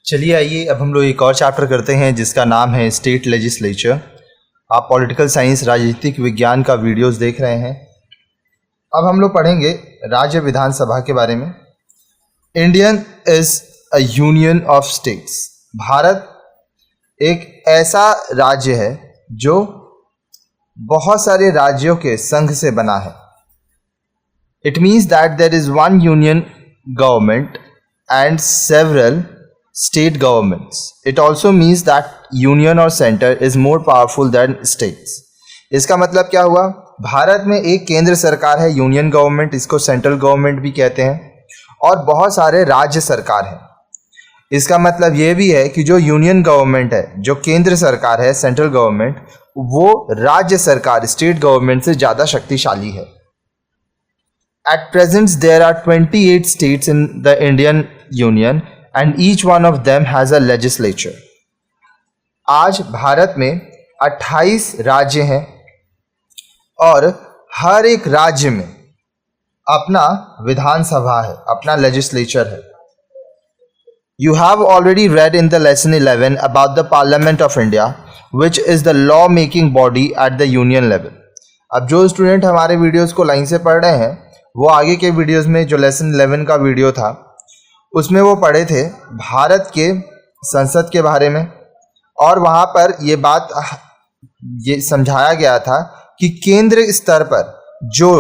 चलिए आइए अब हम लोग एक और चैप्टर करते हैं जिसका नाम है स्टेट लेजिस्लेचर। आप पॉलिटिकल साइंस राजनीतिक विज्ञान का वीडियोस देख रहे हैं। अब हम लोग पढ़ेंगे राज्य विधानसभा के बारे में। Indian is a union of states. Bharat एक ऐसा राज्य है जो बहुत सारे राज्यों के संघ से बना है। It means that there is one union government and several state governments. It also means that union or center is more powerful than states. इसका मतलब क्या हुआ? भारत में एक केंद्र सरकार है, यूनियन गवर्नमेंट, इसको सेंट्रल गवर्नमेंट भी कहते हैं, और बहुत सारे राज्य सरकार हैं। इसका मतलब ये भी है कि जो यूनियन गवर्नमेंट है, जो केंद्र सरकार है, सेंट्रल गवर्नमेंट, वो राज्य सरकार स्टेट गवर्नमेंट से ज़्यादा शक्तिशाली है। At present, there are 28 states in the Indian Union and each one of them has a legislature. आज भारत में 28 राज्य हैं और हर एक राज्य में अपना विधानसभा है, अपना लेजिस्लेचर है। You have already read in the lesson 11 about the Parliament of India, which is the law-making body at the union level. अब जो स्टूडेंट हमारे वीडियोस को लाइन से पढ़ रहे हैं वो आगे के वीडियोस में जो लेसन 11 का वीडियो था उसमें वो पढ़े थे भारत के संसद के बारे में, और वहाँ पर ये समझाया गया था कि केंद्र स्तर पर जो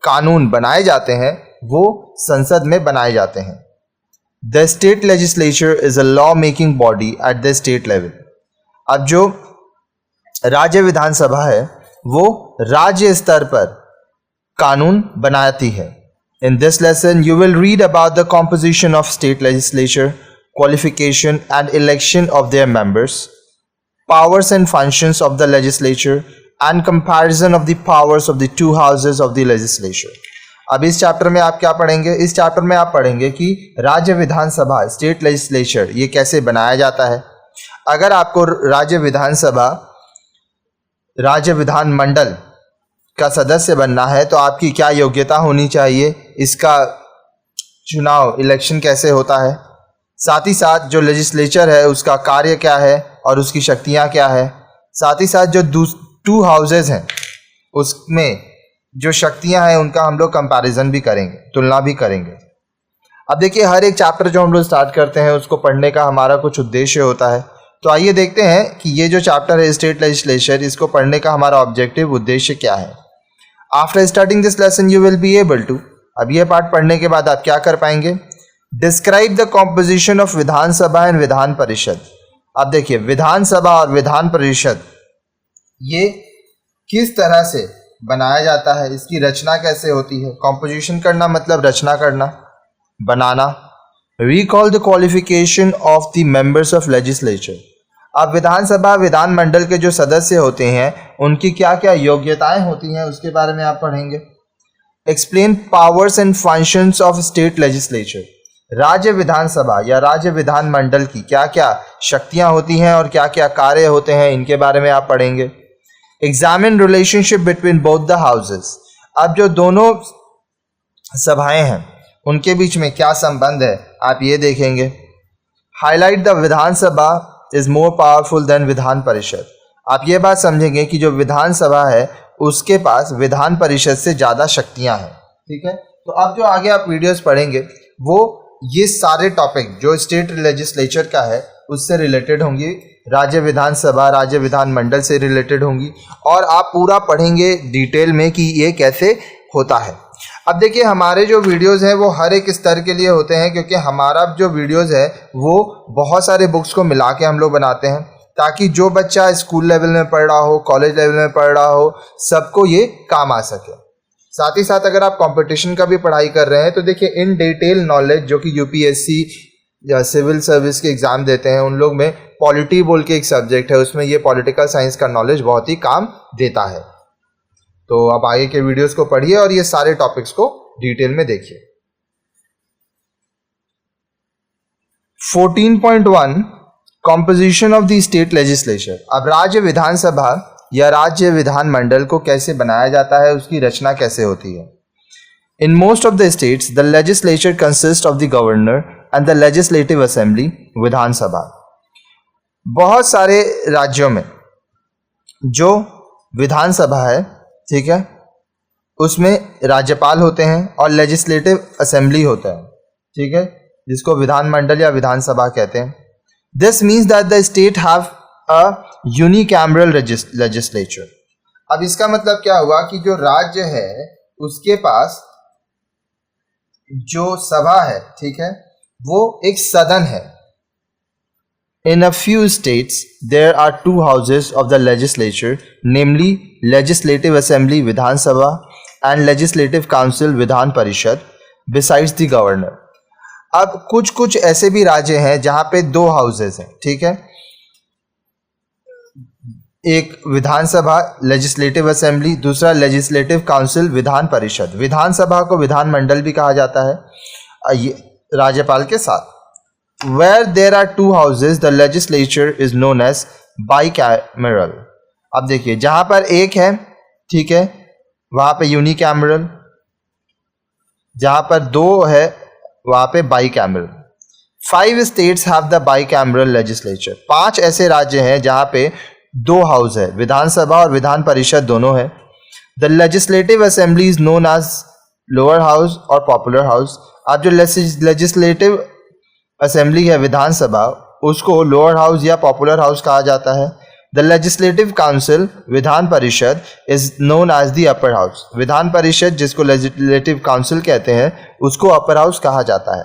कानून बनाए जाते हैं वो संसद में बनाए जाते हैं। The state legislature is a law making body at the state level. अब जो राज्य विधानसभा है वो राज्य स्तर पर कानून बनाती है। In this lesson, you will read about the composition of state legislature, qualification and election of their members, powers and functions of the legislature, and comparison of the powers of the two houses of the legislature. अब इस chapter में आप क्या पढ़ेंगे? इस chapter में आप पढ़ेंगे कि राज्य विधानसभा स्टेट लेजिस्लेचर ये कैसे बनाया जाता है। अगर आपको राज्य विधानसभा राज्य विधानमंडल का सदस्य बनना है तो आपकी क्या योग्यता होनी चाहिए, इसका चुनाव इलेक्शन कैसे होता है, साथ ही साथ जो लेजिस्लेचर है उसका कार्य क्या है और उसकी शक्तियां क्या है, साथ ही साथ जो टू हाउसेज हैं उसमें जो शक्तियां हैं उनका हम लोग कंपैरिजन भी करेंगे, तुलना भी करेंगे। अब देखिए हर एक चैप्टर जो हम लोग स्टार्ट करते हैं उसको पढ़ने का हमारा कुछ उद्देश्य होता है। तो आइए देखते हैं कि ये जो चैप्टर है स्टेट लेजिस्लेचर, इसको पढ़ने का हमारा ऑब्जेक्टिव उद्देश्य क्या है। After starting this lesson, you will be able to, अब ये पार्ट पढ़ने के बाद आप क्या कर पाएंगे? Describe the composition of Vidhan Sabha and विधान परिषद। अब देखिए विधानसभा और विधान परिषद ये किस तरह से बनाया जाता है, इसकी रचना कैसे होती है। कॉम्पोजिशन करना मतलब रचना करना, बनाना। Recall the qualification of the members of legislature। अब विधानसभा विधानमंडल के जो सदस्य होते हैं उनकी क्या क्या योग्यताएं होती हैं उसके बारे में आप पढ़ेंगे। Explain powers and functions of state legislature. राज्य विधानसभा या राज्य विधानमंडल की क्या क्या शक्तियां होती हैं और क्या क्या कार्य होते हैं इनके बारे में आप पढ़ेंगे। Examine relationship between both the houses. अब जो दोनों सभाएं हैं उनके बीच में क्या संबंध है आप ये देखेंगे। Highlight the Vidhan Sabha is more powerful than Vidhan Parishad. आप ये बात समझेंगे कि जो विधानसभा है उसके पास विधान परिषद से ज़्यादा शक्तियां हैं। ठीक है, तो अब जो आगे आप वीडियोस पढ़ेंगे वो ये सारे टॉपिक जो स्टेट लेजिस्लेचर का है उससे रिलेटेड होंगी, राज्य विधानसभा राज्य विधानमंडल से रिलेटेड होंगी, और आप पूरा पढ़ेंगे डिटेल में कि ये कैसे होता है। अब देखिए हमारे जो वीडियोस हैं वो हर एक स्तर के लिए होते हैं, क्योंकि हमारा जो वीडियोस है वो बहुत सारे बुक्स को मिला के हम लोग बनाते हैं ताकि जो बच्चा स्कूल लेवल में पढ़ रहा हो, कॉलेज लेवल में पढ़ रहा हो, सबको ये काम आ सके। साथ ही साथ अगर आप कंपटीशन का भी पढ़ाई कर रहे हैं तो देखिए इन डिटेल नॉलेज जो कि यूपीएससी या सिविल सर्विस के एग्ज़ाम देते हैं उन लोग में पॉलिटी बोल के एक सब्जेक्ट है, उसमें ये पॉलिटिकल साइंस का नॉलेज बहुत ही काम देता है। तो अब आगे के वीडियोस को पढ़िए और ये सारे टॉपिक्स को डिटेल में देखिए। 14.1 composition of the state legislature. अब राज्य विधानसभा या राज्य विधानमंडल को कैसे बनाया जाता है, उसकी रचना कैसे होती है। In most of the states, the legislature consists of the governor and the legislative assembly Vidhan Sabha. बहुत सारे राज्यों में जो विधानसभा है, ठीक है, उसमें राज्यपाल होते हैं और लेजिस्लेटिव असेंबली होता है, ठीक है, जिसको विधानमंडल या विधानसभा कहते हैं। This means that the state have a unicameral legislature. अब इसका मतलब क्या हुआ कि जो राज्य है उसके पास जो सभा है, ठीक है, वो एक सदन है। In a few states, there are two houses of the legislature, namely Legislative Assembly Vidhan Sabha and Legislative Council Vidhan Parishad, besides the governor. अब कुछ ऐसे भी राज्य हैं जहां पे दो हाउसेस हैं, ठीक है, एक विधानसभा लेजिस्लेटिव असेंबली, दूसरा लेजिस्लेटिव काउंसिल विधान परिषद। विधानसभा को विधानमंडल भी कहा जाता है राज्यपाल के साथ। Where there are two houses, the legislature is known as bicameral. अब देखिए जहां पर एक है, ठीक है, वहां पे यूनिकैमरल, जहां पर दो है वहां पे bicameral. 5 states have the bicameral legislature. 5 ऐसे राज्य हैं जहां पे दो हाउस है, विधानसभा और विधान परिषद दोनों है। The legislative assembly is known as lower house और पॉपुलर हाउस। अब जो लेजिस्लेटिव असेंबली है विधानसभा, उसको लोअर हाउस या पॉपुलर हाउस कहा जाता है। The legislative council Vidhan Parishad is known as the upper house. विधान परिषद जिसको लेजिस्लेटिव काउंसिल कहते हैं उसको अपर हाउस कहा जाता है।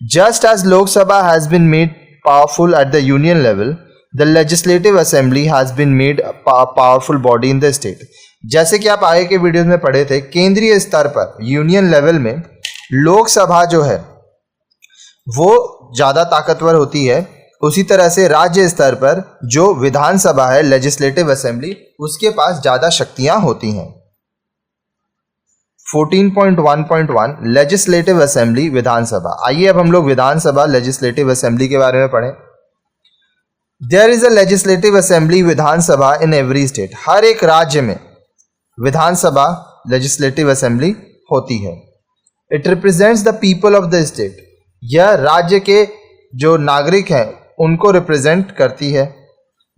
Just as Lok Sabha has been made powerful at the union level, the legislative assembly has been made powerful body in the state. जैसे कि आप आगे के वीडियोस में पढ़े थे, केंद्रीय स्तर पर यूनियन लेवल में लोकसभा जो है वो ज़्यादा ताकतवर होती है, उसी तरह से राज्य स्तर पर जो विधानसभा है लेजिस्लेटिव असेंबली, उसके पास ज़्यादा शक्तियां होती हैं। 14.1.1 लेजिस्लेटिव असेंबली विधानसभा। आइए अब हम लोग विधानसभा लेजिस्लेटिव असेंबली के बारे में पढ़ें। There is a legislative assembly Vidhan Sabha in every state. हर एक राज्य में विधानसभा लेजिस्लेटिव असेंबली होती है। It represents the people of the state. यह राज्य के जो नागरिक हैं उनको रिप्रेजेंट करती है।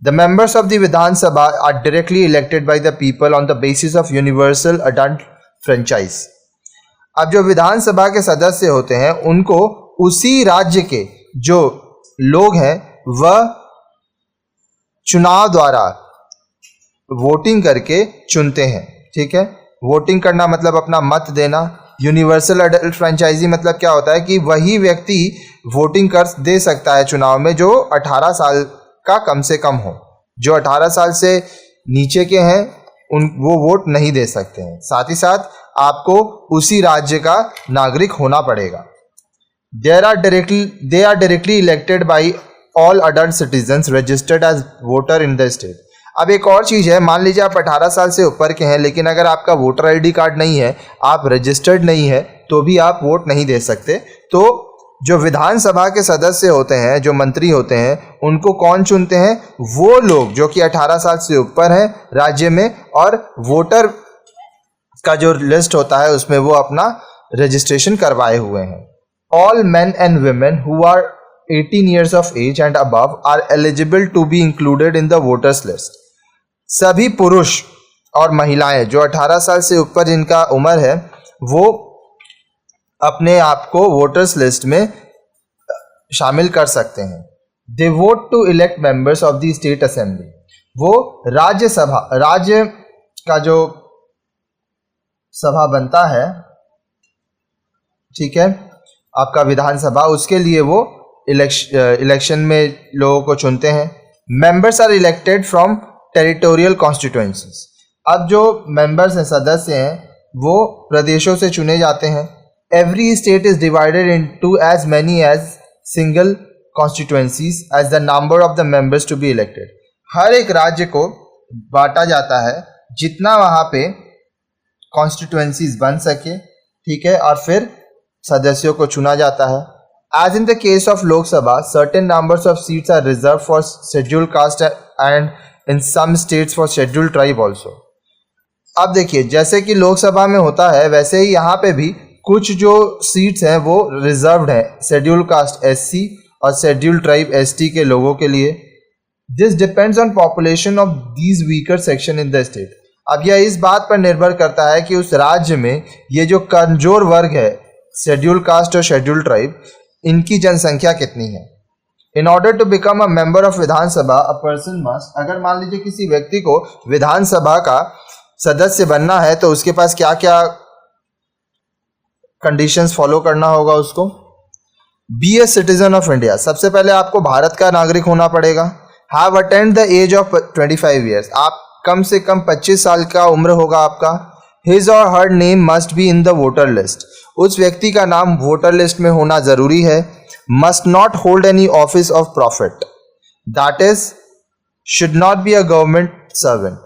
The members of the Vidhan Sabha are directly elected by the people on the basis of universal adult franchise. अब जो विधानसभा के सदस्य होते हैं उनको उसी राज्य के जो लोग हैं वह चुनाव द्वारा वोटिंग करके चुनते हैं, ठीक है। वोटिंग करना मतलब अपना मत देना। यूनिवर्सल अडल्ट फ्रेंचाइजी मतलब क्या होता है कि वही व्यक्ति वोटिंग कर दे सकता है चुनाव में जो 18 साल का कम से कम हो। जो 18 साल से नीचे के हैं वो वोट नहीं दे सकते हैं। साथ ही साथ आपको उसी राज्य का नागरिक होना पड़ेगा। They are directly elected by all adult citizens registered as voter in the state. अब एक और चीज़ है, मान लीजिए आप 18 साल से ऊपर के हैं लेकिन अगर आपका वोटर आईडी कार्ड नहीं है, आप रजिस्टर्ड नहीं है, तो भी आप वोट नहीं दे सकते। तो जो विधानसभा के सदस्य होते हैं, जो मंत्री होते हैं, उनको कौन चुनते हैं? वो लोग जो कि 18 साल से ऊपर हैं राज्य में और वोटर का जो लिस्ट होता है उसमें वो अपना रजिस्ट्रेशन करवाए हुए हैं। All men and women who are 18 years of age and above are eligible to be included in the voters list. सभी पुरुष और महिलाएं जो 18 साल से ऊपर जिनका उम्र है वो अपने आप को वोटर्स लिस्ट में शामिल कर सकते हैं। They vote to elect members of the state assembly. वो राज्य का जो सभा बनता है, ठीक है, आपका विधानसभा, उसके लिए वो इलेक्शन में लोगों को चुनते हैं। Members are elected from territorial constituencies. अब जो मेंबर्स हैं, सदस्य हैं, वो प्रदेशों से चुने जाते हैं। Every state is divided into as many as single constituencies as the number of the members to be elected. हर एक राज्य को बांटा जाता है जितना वहाँ पे कॉन्स्टिट्यूएंसीज बन सके, ठीक है, और फिर सदस्यों को चुना जाता है। As in the case of Lok Sabha, certain numbers of seats are reserved for scheduled caste and in some states for scheduled tribe also. अब देखिए, जैसे कि लोकसभा में होता है वैसे ही यहाँ पे भी कुछ जो सीट्स हैं वो रिजर्व्ड हैं शेड्यूल कास्ट एससी और शेड्यूल ट्राइब एसटी के लोगों के लिए। This depends on population of these weaker section in the state. अब यह इस बात पर निर्भर करता है कि उस राज्य में ये जो कमजोर वर्ग है शेड्यूल कास्ट और शेड्यूल ट्राइब, इनकी जनसंख्या कितनी है। In order to become a member of Vidhan Sabha a person must, अगर मान लीजिए किसी व्यक्ति को विधानसभा का सदस्य बनना है तो उसके पास क्या क्या कंडीशंस फॉलो करना होगा उसको। Be a citizen of India, सबसे पहले आपको भारत का नागरिक होना पड़ेगा। Have attend the age of 25 years, आप कम से कम 25 साल का उम्र होगा आपका। हिज और her name must be in the voter list, उस व्यक्ति का नाम वोटर लिस्ट में होना जरूरी है। Must not hold any office of profit, that is should not be a government servant,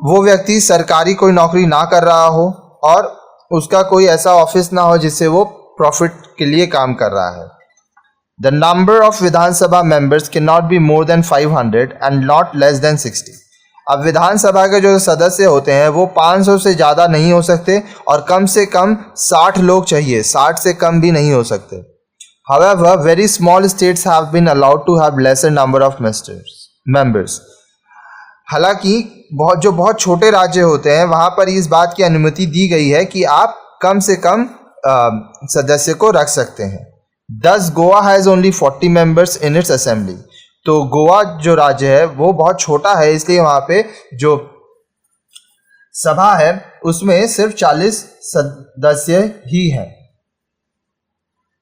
वो व्यक्ति सरकारी कोई नौकरी ना कर रहा हो और उसका कोई ऐसा ऑफिस ना हो जिससे वो प्रॉफिट के लिए काम कर रहा है। The number of Vidhan Sabha members can not be more than 500 and not less than 60। अब विधानसभा के जो सदस्य होते हैं वो 500 से ज़्यादा नहीं हो सकते और कम से कम 60 लोग चाहिए, 60 से कम भी नहीं हो सकते। However, very small states have been allowed to have lesser number of members. हालांकि बहुत छोटे राज्य होते हैं वहां पर इस बात की अनुमति दी गई है कि आप कम से कम सदस्य को रख सकते हैं। Thus, Goa has only 40 members in its assembly. तो गोवा जो राज्य है वो बहुत छोटा है, इसलिए वहां पे जो सभा है उसमें सिर्फ 40 सदस्य ही हैं।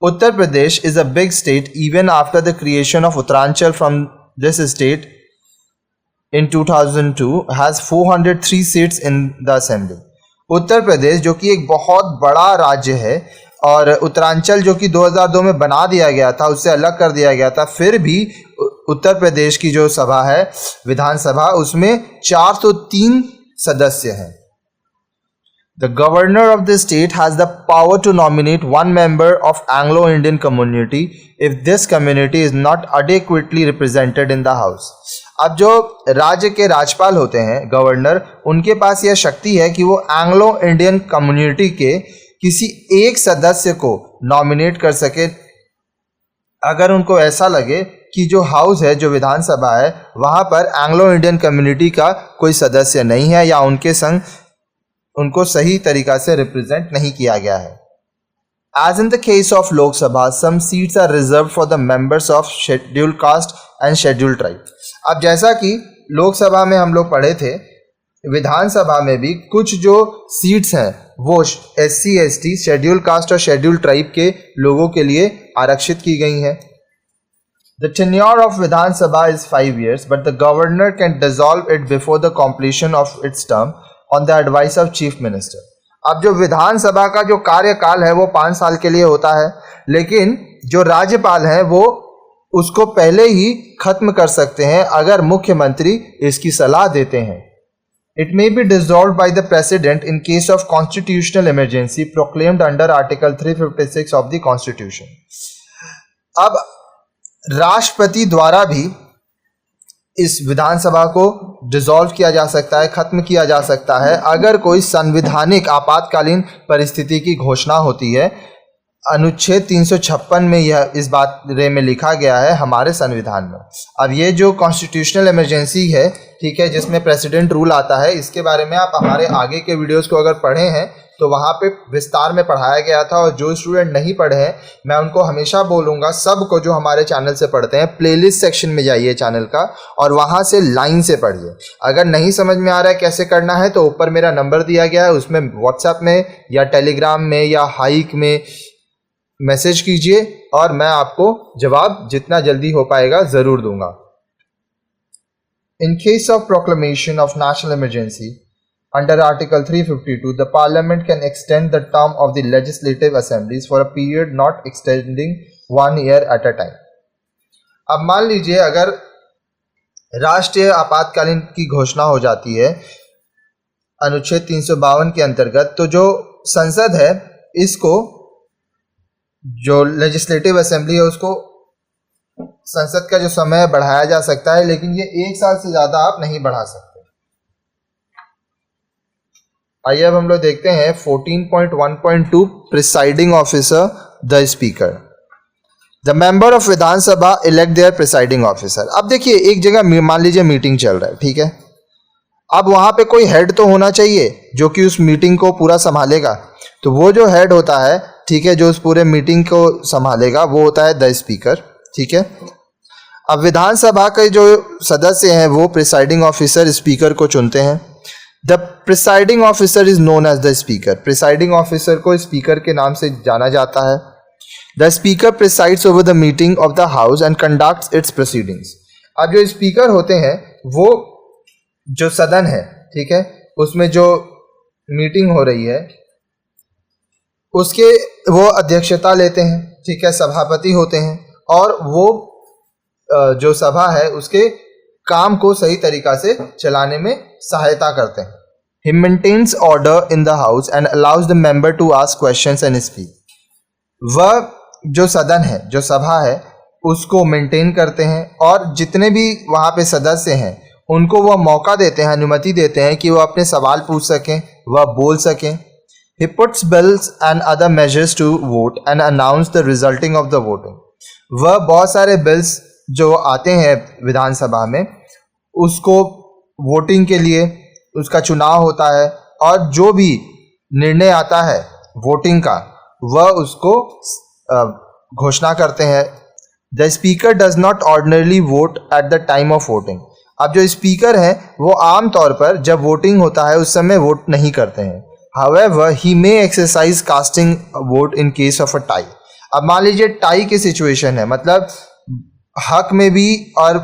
Uttar Pradesh is a big state even after the creation of Uttaranchal from this state in 2002 has 403 seats in the assembly. Uttar Pradesh जो कि एक बहुत बड़ा राज्य है और उत्तरांचल जो कि 2002 में बना दिया गया था, उससे अलग कर दिया गया था, फिर भी उत्तर प्रदेश की जो सभा है विधानसभा उसमें 403 सदस्य हैं। The governor of the state has the power to nominate one member of Anglo-Indian community if this community is not adequately represented in the house. अब जो राज्य के राज्यपाल होते हैं गवर्नर, उनके पास यह शक्ति है कि वो एंग्लो इंडियन कम्युनिटी के किसी एक सदस्य को नॉमिनेट कर सके अगर उनको ऐसा लगे कि जो हाउस है, जो विधानसभा है, वहाँ पर एंग्लो इंडियन कम्युनिटी का कोई सदस्य नहीं है या उनके संग उनको सही तरीका से रिप्रेजेंट नहीं किया गया है। As in the case of Lok Sabha, some seats are reserved for the members of scheduled caste and scheduled tribe. अब जैसा कि लोकसभा में हम लोग पढ़े थे, विधानसभा में भी कुछ जो सीट्स हैं वो SC ST शेड्यूल कास्ट और शेड्यूल ट्राइब के लोगों के लिए आरक्षित की गई हैं। The tenure of Vidhan Sabha is 5 years, but the governor can dissolve it before the completion of its term on the advice of Chief Minister. अब जो विधानसभा का जो कार्यकाल है वो 5 साल के लिए होता है, लेकिन जो राज्यपाल हैं वो उसको पहले ही खत्म कर सकते हैं अगर मुख्यमंत्री इसकी सलाह देते हैं। It may be dissolved by the President in case of constitutional emergency proclaimed under Article 356 of the Constitution. अब राष्ट्रपति द्वारा भी इस विधानसभा को डिसॉल्व किया जा सकता है, खत्म किया जा सकता है अगर कोई संवैधानिक आपातकालीन परिस्थिति की घोषणा होती है। अनुच्छेद 356 में यह इस बारे में लिखा गया है हमारे संविधान में। अब ये जो कॉन्स्टिट्यूशनल इमरजेंसी है, ठीक है, जिसमें प्रेसिडेंट रूल आता है, इसके बारे में आप हमारे आगे के वीडियोस को अगर पढ़े हैं तो वहाँ पे विस्तार में पढ़ाया गया था। और जो स्टूडेंट नहीं पढ़े हैं, मैं उनको हमेशा बोलूँगा, सबको जो हमारे चैनल से पढ़ते हैं, प्लेलिस्ट सेक्शन में जाइए चैनल का और वहाँ से लाइन से पढ़िए। अगर नहीं समझ में आ रहा है कैसे करना है तो ऊपर मेरा नंबर दिया गया है, उसमें व्हाट्सएप में या टेलीग्राम में या हाइक में मैसेज कीजिए और मैं आपको जवाब जितना जल्दी हो पाएगा ज़रूर दूंगा। In case of proclamation of national emergency under Article 352, the Parliament can extend the term of the legislative assemblies for a period not extending 1 year at a time. अब मान लीजिए अगर राष्ट्रीय आपातकालीन की घोषणा हो जाती है अनुच्छेद 352 के अंतर्गत, तो जो संसद है इसको, जो लेजिस्लेटिव असेंबली है उसको, संसद का जो समय बढ़ाया जा सकता है, लेकिन ये 1 साल से ज़्यादा आप नहीं बढ़ा सकते। आइए अब हम लोग देखते हैं 14.1.2 presiding officer the speaker. The member of Vidhan Sabha elect their presiding officer. अब देखिए एक जगह मान लीजिए मीटिंग चल रहा है, ठीक है। अब वहां पे कोई हेड तो होना चाहिए जो कि उस मीटिंग को पूरा संभालेगा। तो वो जो हेड होता है, ठीक है, जो उस पूरे मीटिंग को संभालेगा वो होता है द स्पीकर, ठीक है। अब विधानसभा के जो सदस्य हैं वो प्रिसाइडिंग ऑफिसर स्पीकर को चुनते हैं। The presiding officer is known as the speaker. Presiding officer को स्पीकर के नाम से जाना जाता है। The speaker presides over the meeting of the house and conducts its proceedings. अब जो स्पीकर होते हैं वो जो सदन है, ठीक है, उसमें जो मीटिंग हो रही है उसके वो अध्यक्षता लेते हैं, ठीक है, सभापति होते हैं और वो जो सभा है उसके काम को सही तरीका से चलाने में सहायता करते हैं। He maintains order in the house and allows the member to ask questions and speak. वह जो सदन है, जो सभा है, उसको मेंटेन करते हैं और जितने भी वहाँ पे सदस्य हैं उनको वह मौका देते हैं, अनुमति देते हैं कि वह अपने सवाल पूछ सकें, वह बोल सकें। He puts bills and other measures to vote and announce the resulting of the voting. वह बहुत सारे बिल्स जो आते हैं विधानसभा में उसको वोटिंग के लिए उसका चुनाव होता है और जो भी निर्णय आता है वोटिंग का वह उसको घोषणा करते हैं। The speaker does not ordinarily vote at the time of voting. अब जो स्पीकर हैं वो आम तौर पर जब वोटिंग होता है उस समय वोट नहीं करते हैं। However he may exercise casting vote in case of a tie. अब मान लीजिए टाई की सिचुएशन है, मतलब हक में भी और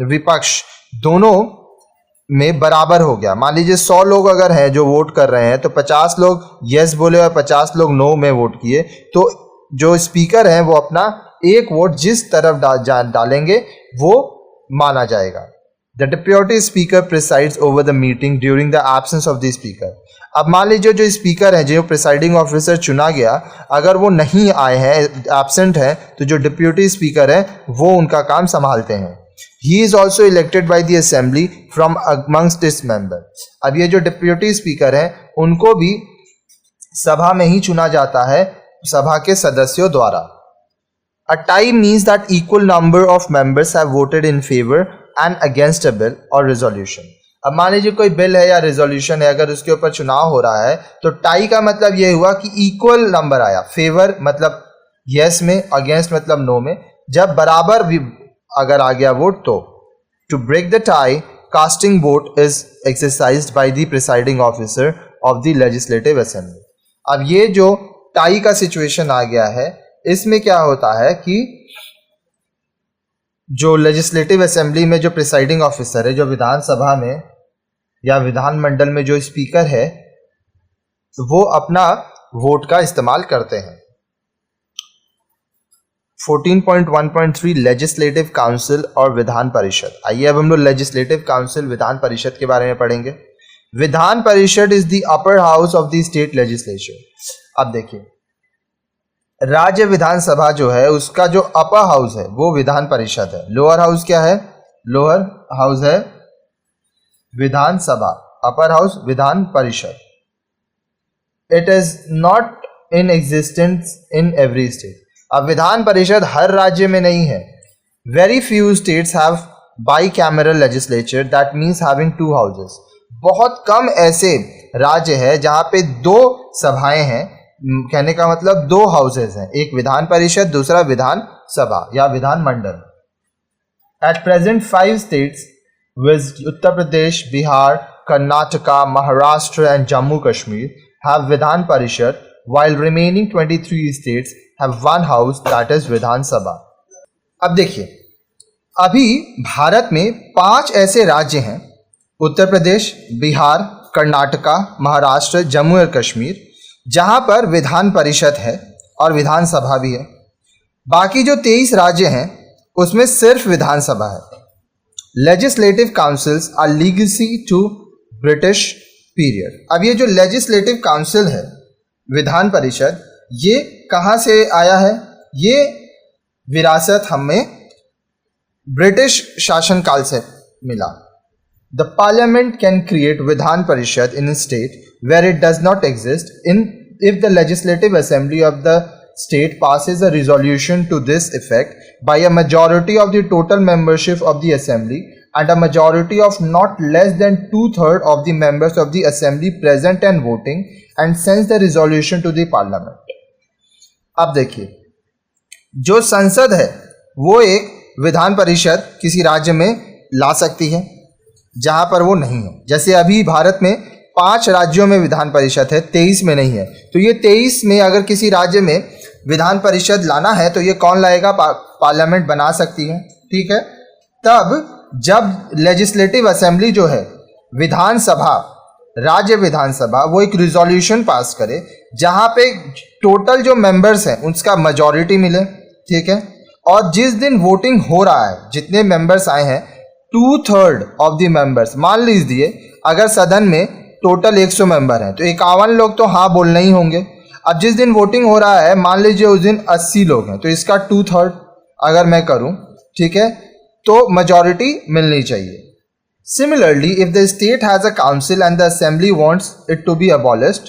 विपक्ष दोनों में बराबर हो गया। मान लीजिए 100 लोग अगर हैं जो वोट कर रहे हैं तो 50 लोग यस बोले और 50 लोग नो में वोट किए, तो जो स्पीकर हैं वो अपना एक वोट जिस तरफ डालेंगे वो माना जाएगा। The deputy speaker presides over the meeting during the absence of the speaker. अब मान लीजिए जो स्पीकर है, जो प्रिसाइडिंग ऑफिसर चुना गया, अगर वो नहीं आए हैं, एब्सेंट है, तो जो डिप्यूटी स्पीकर है वो उनका काम संभालते हैं। He is also elected by the assembly from amongst it's member. अब ये जो डिप्यूटी स्पीकर है उनको भी सभा में ही चुना जाता है, सभा के सदस्यों द्वारा। A tie means that equal number of members have voted in favour and against a bill और रेजोल्यूशन। अब मान लीजिए कोई बिल है या रेजोल्यूशन है, अगर उसके ऊपर चुनाव हो रहा है तो टाई का मतलब ये हुआ कि इक्वल नंबर आया। फेवर मतलब यस में, अगेंस्ट मतलब नो में। जब बराबर भी अगर आ गया वोट तो to break the tie casting vote is exercised by the presiding officer of the legislative assembly. अब ये जो टाई का सिचुएशन आ गया है, इसमें क्या होता है कि जो लेजिस्लेटिव असेंबली में जो प्रिसाइडिंग ऑफिसर है, जो विधानसभा में या विधानमंडल में जो स्पीकर है, वो अपना वोट का इस्तेमाल करते हैं। 14.1.3 लेजिस्लेटिव काउंसिल और विधान परिषद। आइए अब हम लोग लेजिस्लेटिव काउंसिल, विधान परिषद के बारे में पढ़ेंगे। विधान Parishad is the upper house of the state legislature. अब देखिए राज्य विधानसभा जो है उसका जो अपर हाउस है वो विधान परिषद है। लोअर हाउस क्या है? लोअर हाउस है विधानसभा, अपर हाउस विधान परिषद। It is not in existence in every state. अब विधान परिषद हर राज्य में नहीं है। Very few states have by cameral legislature, that means having to houses. बहुत कम ऐसे राज्य है जहां पे दो सभाएं हैं, कहने का मतलब दो हाउसेज हैं, एक विधान परिषद, दूसरा विधान सभा या Vidhan Mandal. At present 5 states with Uttar Pradesh, Bihar, Karnataka, Maharashtra and Jammu Kashmir have Vidhan Parishad, while remaining 23 states have one house, that is Vidhan Sabha. अब देखिए अभी भारत में 5 ऐसे राज्य हैं, उत्तर प्रदेश, बिहार, कर्नाटका, महाराष्ट्र, जम्मू और कश्मीर, जहां पर विधान परिषद है और विधान सभा भी है। बाकी जो 23 राज्य हैं उसमें सिर्फ विधानसभा है। Legislative councils are legacy to British period. अब ये जो लेजिस्लेटिव काउंसिल है, विधान परिषद, ये कहाँ से आया है? ये विरासत हमें ब्रिटिश शासनकाल से मिला। The parliament can create Vidhan Parishad in a state where it does not exist if the legislative assembly of the state passes a resolution to this effect by a majority of the total membership of the assembly and a majority of not less than 2/3 of the members of the assembly present and voting, and sends the resolution to the parliament. अब देखिए, जो संसद है वो एक विधान परिषद किसी राज्य में ला सकती है जहां पर वो नहीं है। जैसे अभी भारत में 5 राज्यों में विधान परिषद है, 23 में नहीं है। तो ये 23 में अगर किसी राज्य में विधान परिषद लाना है तो ये कौन लाएगा? पार्लियामेंट बना सकती है, ठीक है। तब जब लेजिस्लेटिव असेंबली जो है विधानसभा, राज्य विधानसभा, वो एक रिजोल्यूशन पास करे जहां पे टोटल जो मेंबर्स हैं उसका मेजॉरिटी मिले, ठीक है। और जिस दिन वोटिंग हो रहा है, जितने मेंबर्स आए हैं, 2/3 ऑफ द मेंबर्स, मान लीजिए अगर सदन में टोटल 100 मेंबर हैं तो 51 लोग तो हाँ बोलने ही होंगे। अब जिस दिन वोटिंग हो रहा है, मान लीजिए उस दिन 80 लोग हैं तो इसका 2/3 अगर मैं करूं, ठीक है, तो मेजॉरिटी मिलनी चाहिए। Similarly, if the state has a council and the assembly wants it to be abolished,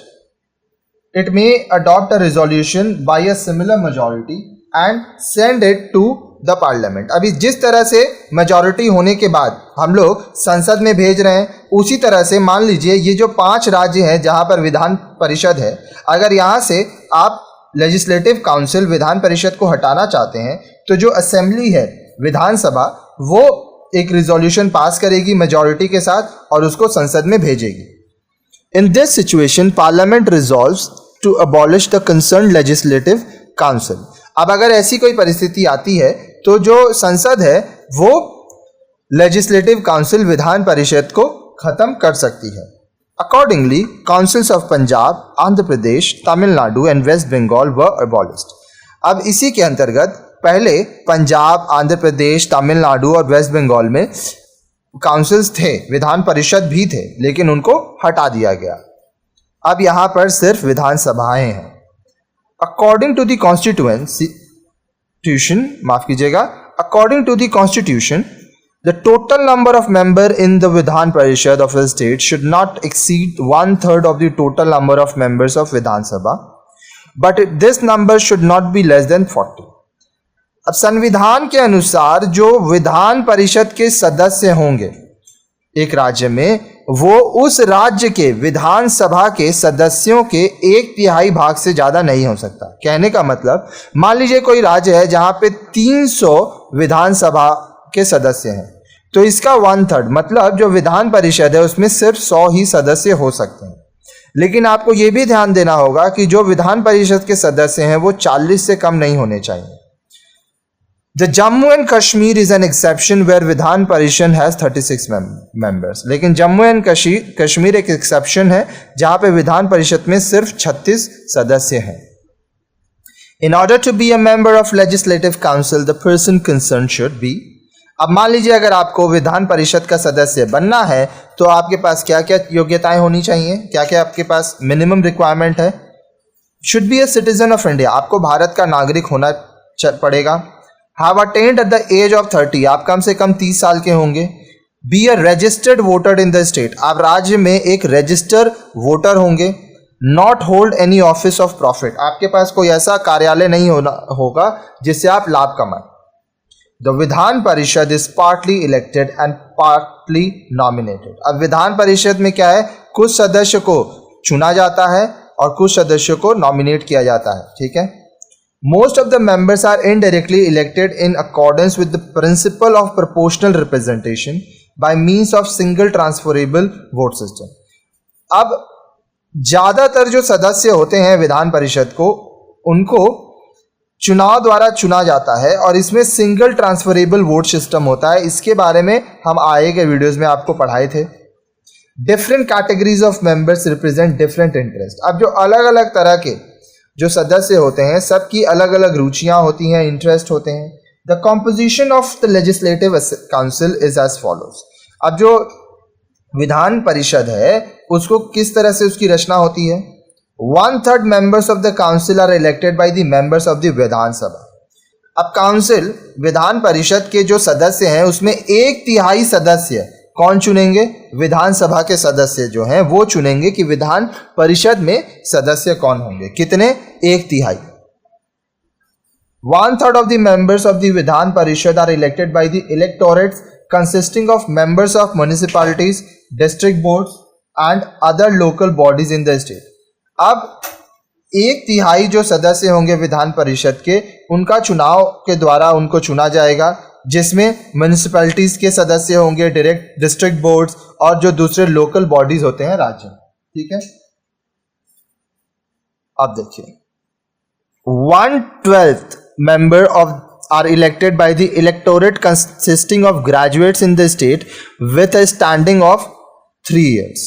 it may adopt a resolution by a similar majority and send it to the parliament. अभी जिस तरह से majority होने के बाद हम लोग संसद में भेज रहे हैं, उसी तरह से मान लीजिए ये जो 5 राज्य हैं जहां पर विधान परिषद है, अगर यहां से आप लेजिस्लेटिव काउंसिल विधान परिषद को हटाना चाहते हैं तो जो असेंबली है विधानसभा, वो एक रिजोल्यूशन पास करेगी मेजॉरिटी के साथ और उसको संसद में भेजेगी। In this situation parliament resolves to abolish the concern legislative council. अब अगर ऐसी कोई परिस्थिति आती है तो जो संसद है वो लेजिस्लेटिव काउंसिल विधान परिषद को खत्म कर सकती है। Accordingly councils of Punjab, Andhra Pradesh, Tamil Nadu and West Bengal were abolished. अब इसी के अंतर्गत पहले पंजाब, आंध्र प्रदेश, तमिलनाडु और वेस्ट बंगाल में काउंसिल्स थे, विधान परिषद भी थे, लेकिन उनको हटा दिया गया। अब यहां पर सिर्फ विधानसभाएं हैं। अकॉर्डिंग टू द कॉन्स्टिट्यूशन, माफ कीजिएगा, according to the constitution the total number of member in the Vidhan Parishad of a state should not exceed 1/3 of the total number of members of Vidhan Sabha, but this number should not be less than 40। अब संविधान के अनुसार जो विधान परिषद के सदस्य होंगे एक राज्य में, वो उस राज्य के विधानसभा के सदस्यों के 1/3 भाग से ज्यादा नहीं हो सकता। कहने का मतलब, मान लीजिए कोई राज्य है जहां पे 300 विधानसभा के सदस्य हैं, तो इसका 1/3 मतलब जो विधान परिषद है उसमें सिर्फ 100 ही सदस्य हो सकते हैं। लेकिन आपको यह भी ध्यान देना होगा कि जो विधान परिषद के सदस्य हैं वो 40 से कम नहीं होने चाहिए। The Jammu and Kashmir is an exception where Vidhan Parishad has 36 members. लेकिन जम्मू एंड कश्मीर एक एक्सेप्शन है जहां पे विधान परिषद में सिर्फ 36 सदस्य हैं। In order to be a member of legislative council, the person concerned should be। अब मान लीजिए अगर आपको विधान परिषद का सदस्य बनना है तो आपके पास क्या क्या योग्यताएं होनी चाहिए, क्या क्या आपके पास मिनिमम रिक्वायरमेंट है। Should be a citizen of India, आपको भारत का नागरिक होना पड़ेगा। Have attend at the age of 30, आप कम से कम 30 साल के होंगे। Be a registered voter in the state, आप राज्य में एक रजिस्टर्ड वोटर होंगे। Not hold any office of profit, आपके पास कोई ऐसा कार्यालय नहीं होगा जिससे आप लाभ कमाएं। The Vidhan Parishad is partly elected and partly nominated. अब विधान परिषद में क्या है, कुछ सदस्य को चुना जाता है और कुछ सदस्यों को नॉमिनेट किया जाता है, ठीक है। Most of the members are indirectly elected in accordance with the principle of proportional representation by means of single transferable vote system। अब ज्यादातर जो सदस्य होते हैं विधान परिषद को, उनको चुनाव द्वारा चुना जाता है और इसमें सिंगल ट्रांसफरेबल वोट सिस्टम होता है। इसके बारे में हम आगे के वीडियोस में आपको पढ़ाए थे। Different categories of members represent different interest. अब जो अलग अलग तरह के जो सदस्य होते हैं सबकी अलग अलग रुचियां होती हैं, इंटरेस्ट होते हैं। The composition of the legislative council is as follows. अब जो विधान परिषद है उसको किस तरह से उसकी रचना होती है। 1/3 members of the council are elected by the members of the Vidhan Sabha. अब काउंसिल विधान परिषद के जो सदस्य हैं उसमें 1/3 सदस्य कौन चुनेंगे? विधानसभा के सदस्य जो हैं वो चुनेंगे कि विधान परिषद में सदस्य कौन होंगे। कितने? 1/3। 1/3 of the members of the Vidhan Parishad are elected by the electorates consisting of members of municipalities, district boards and other local bodies in the state. अब 1/3 जो सदस्य होंगे विधान परिषद के, उनका चुनाव के द्वारा उनको चुना जाएगा, जिसमें म्यूनिसिपैलिटीज के सदस्य होंगे, डायरेक्ट डिस्ट्रिक्ट बोर्ड्स और जो दूसरे लोकल बॉडीज होते हैं राज्य में। ठीक है, अब देखिए 1/12 member of are elected by the electorate consisting of graduates in the state with a standing of 3 years.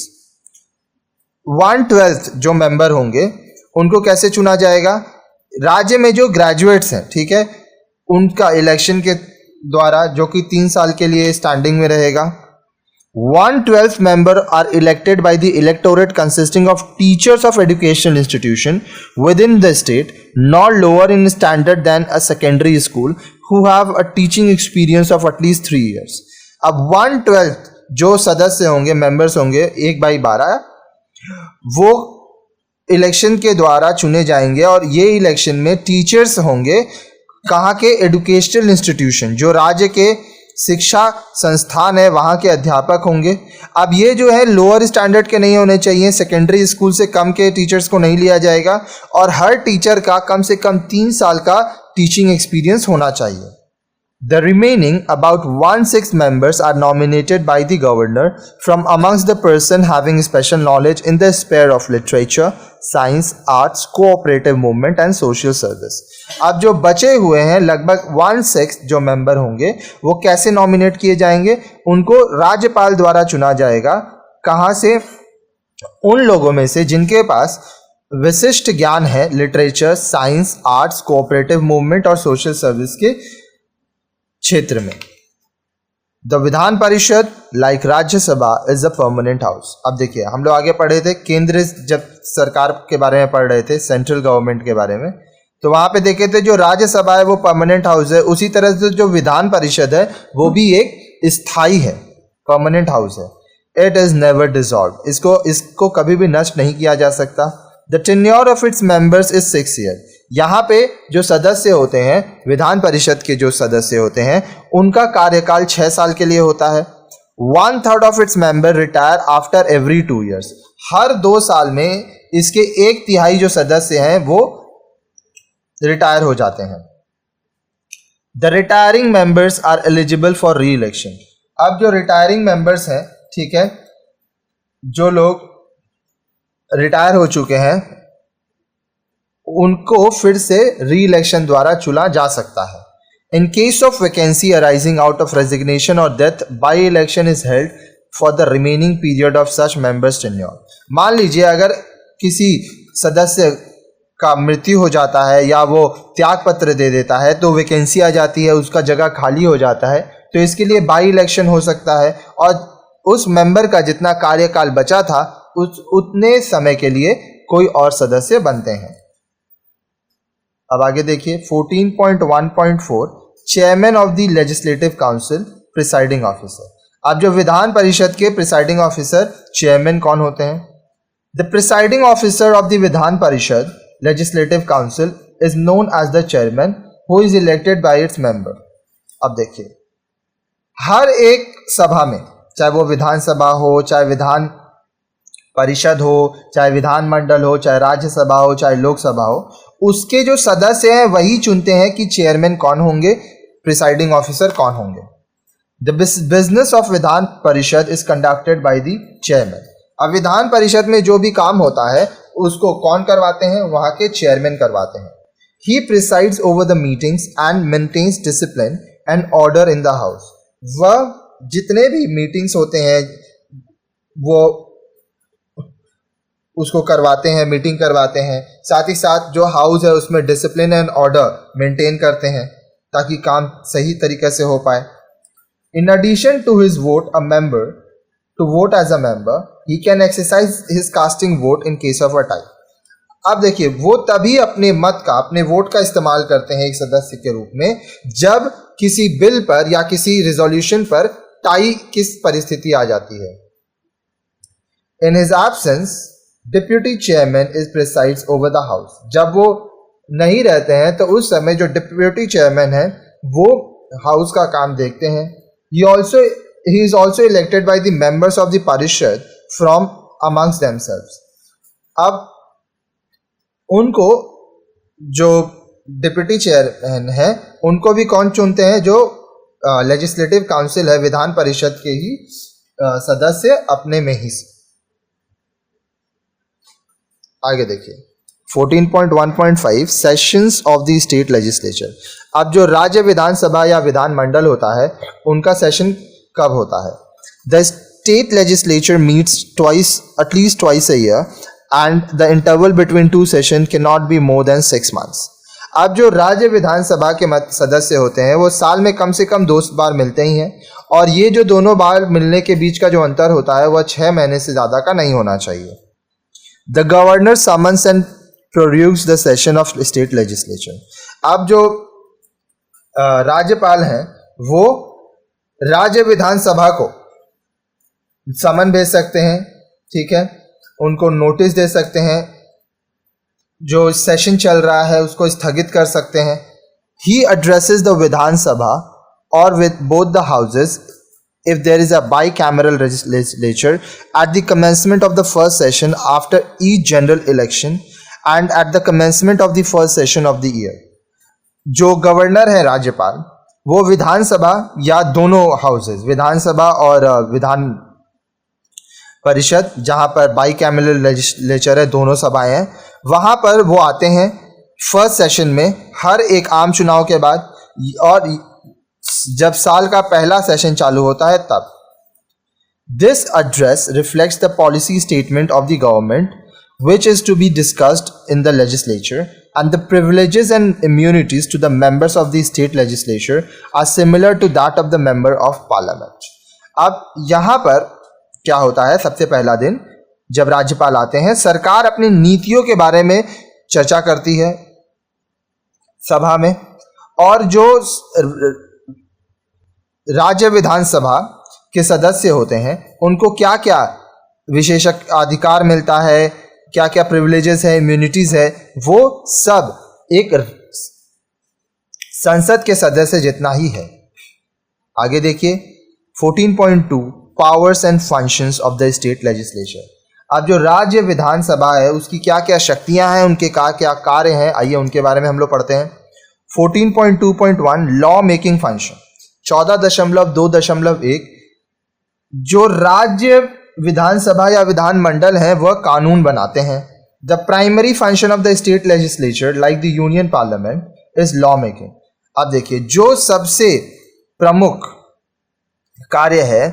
1/12 जो मेंबर होंगे उनको कैसे चुना जाएगा? राज्य में जो ग्रेजुएट्स हैं, ठीक है, उनका इलेक्शन के द्वारा, जो कि 3 साल के लिए स्टैंडिंग में रहेगा। 1/12 member are elected by the electorate consisting of teachers of educational institution within the state not lower in standard than a secondary school who have a teaching experience of at least 3 years. अब 1/12 जो सदस्य होंगे, members होंगे 1/12, वो election के द्वारा चुने जाएंगे और ये इलेक्शन में टीचर्स होंगे कहाँ के? एजुकेशनल इंस्टीट्यूशन, जो राज्य के शिक्षा संस्थान है वहाँ के अध्यापक होंगे। अब ये जो है लोअर स्टैंडर्ड के नहीं होने चाहिए, सेकेंडरी स्कूल से कम के टीचर्स को नहीं लिया जाएगा और हर टीचर का कम से कम 3 साल का टीचिंग एक्सपीरियंस होना चाहिए। The remaining about 1/6 members are nominated by the governor from amongst the person having special knowledge in the sphere of literature, science, arts, cooperative movement and social service. अब जो बचे हुए हैं लगभग 1/6 जो मेंबर होंगे वो कैसे नॉमिनेट किए जाएंगे? उनको राज्यपाल द्वारा चुना जाएगा। कहाँ से? उन लोगों में से जिनके पास विशिष्ट ज्ञान है literature, science, arts, cooperative movement और सोशल सर्विस के क्षेत्र में। द विधान परिषद like Rajya Sabha is a permanent house. अब देखिए, हम लोग आगे पढ़े थे केंद्र, जब सरकार के बारे में पढ़ रहे थे, सेंट्रल गवर्नमेंट के बारे में, तो वहां पे देखे थे जो राज्यसभा है वो परमानेंट हाउस है। उसी तरह से जो विधान परिषद है वो भी एक स्थायी है, परमानेंट हाउस है। इट इज नेवर डिसॉल्व, इसको कभी भी नष्ट नहीं किया जा सकता। The tenure of its members is 6 year. यहाँ पे जो सदस्य होते हैं, विधान परिषद के जो सदस्य होते हैं, उनका कार्यकाल 6 साल के लिए होता है। 1/3 of its member retire after every 2 years. हर 2 साल में इसके 1/3 जो सदस्य हैं वो रिटायर हो जाते हैं। The retiring members are eligible for re election. अब जो रिटायरिंग मेंबर्स हैं, ठीक है, जो लोग रिटायर हो चुके हैं उनको फिर से री इलेक्शन द्वारा चुना जा सकता है। In case of vacancy arising out of resignation और death, by election is held for the remaining period of such members tenure. मान लीजिए अगर किसी सदस्य का मृत्यु हो जाता है या वो त्याग पत्र दे देता है तो वैकेंसी आ जाती है, उसका जगह खाली हो जाता है, तो इसके लिए बाई इलेक्शन हो सकता है और उस मेंबर का जितना कार्यकाल बचा था उतने समय के लिए कोई और सदस्य बनते हैं। अब आगे देखिए 14.1.4 chairman of the legislative council presiding officer. अब जो विधान परिषद के प्रिसाइडिंग ऑफिसर चेयरमैन कौन होते हैं? The presiding officer of the Vidhan Parishad legislative council is known as the chairman who is elected by its member. अब देखिए, हर एक सभा में, चाहे वो विधानसभा हो, चाहे विधान परिषद हो, चाहे विधान मंडल हो, चाहे राज्यसभा हो, चाहे लोकसभा हो, उसके जो सदस्य हैं वही चुनते हैं कि चेयरमैन कौन होंगे, प्रिसाइडिंग ऑफिसर कौन होंगे। The business of Vidhan Parishad is conducted by the chairman. अब विधान परिषद में जो भी काम होता है उसको कौन करवाते हैं? वहां के चेयरमैन करवाते हैं। He presides over the meetings and maintains discipline and order in the house. वह जितने भी मीटिंग्स होते हैं वो उसको करवाते हैं, मीटिंग करवाते हैं, साथ ही साथ जो हाउस है उसमें डिसिप्लिन एंड ऑर्डर मेंटेन करते हैं ताकि काम सही तरीके से हो पाए। In addition to his vote a member to vote as a member, he can exercise his casting vote in case of a tie. अब देखिए, वो तभी अपने मत का, अपने वोट का इस्तेमाल करते हैं एक सदस्य के रूप में जब किसी बिल पर या किसी रिजोल्यूशन पर टाई किस परिस्थिति आ जाती है? In his absence deputy chairman is presides over the house. जब वो नहीं रहते हैं तो उस समय जो डिप्यूटी चेयरमैन है वो हाउस का काम देखते हैं। He is also elected by the members of the parishad from amongst themselves. अब उनको जो डिप्यूटी चेयरमैन है उनको भी कौन चुनते हैं? जो लेजिस्लेटिव काउंसिल है, विधान परिषद के ही सदस्य अपने में ही से। आगे देखिए 14.1.5 sessions of the state legislature. अब जो राज्य विधानसभा या विधान मंडल होता है उनका सेशन कब होता है? The state legislature meets at least twice a year and the interval between two session can not be more than 6 months। अब जो राज्य विधानसभा के सदस्य होते हैं वो साल में कम से कम 2 बार मिलते ही हैं, और ये जो दोनों बार मिलने के बीच का जो अंतर होता है वह 6 महीने से ज़्यादा का नहीं होना चाहिए। The governor summons and produce the session of state legislature. अब जो राज्यपाल हैं वो राज्य विधानसभा को समन भेज सकते हैं, ठीक है, उनको नोटिस दे सकते हैं, जो सेशन चल रहा है उसको स्थगित कर सकते हैं। ही एड्रेसेस द विधानसभा और with both the houses if there is a bicameral legislature at the commencement of the first session after each general election and at the commencement of the first session of the year। जो governor है राज्यपाल वो विधानसभा या दोनों houses, विधानसभा और विधान परिषद, जहां पर bicameral legislature है, दोनों सभाएं हैं, वहां पर वो आते हैं फर्स्ट सेशन में हर एक आम चुनाव के बाद, और जब साल का पहला सेशन चालू होता है तब। This address reflects the policy statement of the government which is to be discussed in the legislature, and the privileges and immunities to the members of the state legislature are similar to that of the member of parliament। अब यहाँ पर क्या होता है? सबसे पहला दिन जब राज्यपाल आते हैं, सरकार अपनी नीतियों के बारे में चर्चा करती है सभा में, और जो राज्य विधानसभा के सदस्य होते हैं उनको क्या क्या विशेष अधिकार मिलता है, क्या क्या प्रिविलेजेस है, इम्यूनिटीज है, वो सब एक संसद के सदस्य जितना ही है। आगे देखिए 14.2 powers and functions of the state legislature. अब जो राज्य विधानसभा है उसकी क्या क्या शक्तियां हैं, उनके क्या क्या कार्य हैं, आइए उनके बारे में हम लोग पढ़ते हैं। 14.2.1 लॉ मेकिंग फंक्शन। 14.2.1 जो राज्य विधानसभा या विधान मंडल है वह कानून बनाते हैं। The primary function of the state legislature like the union parliament is law making. अब देखिए जो सबसे प्रमुख कार्य है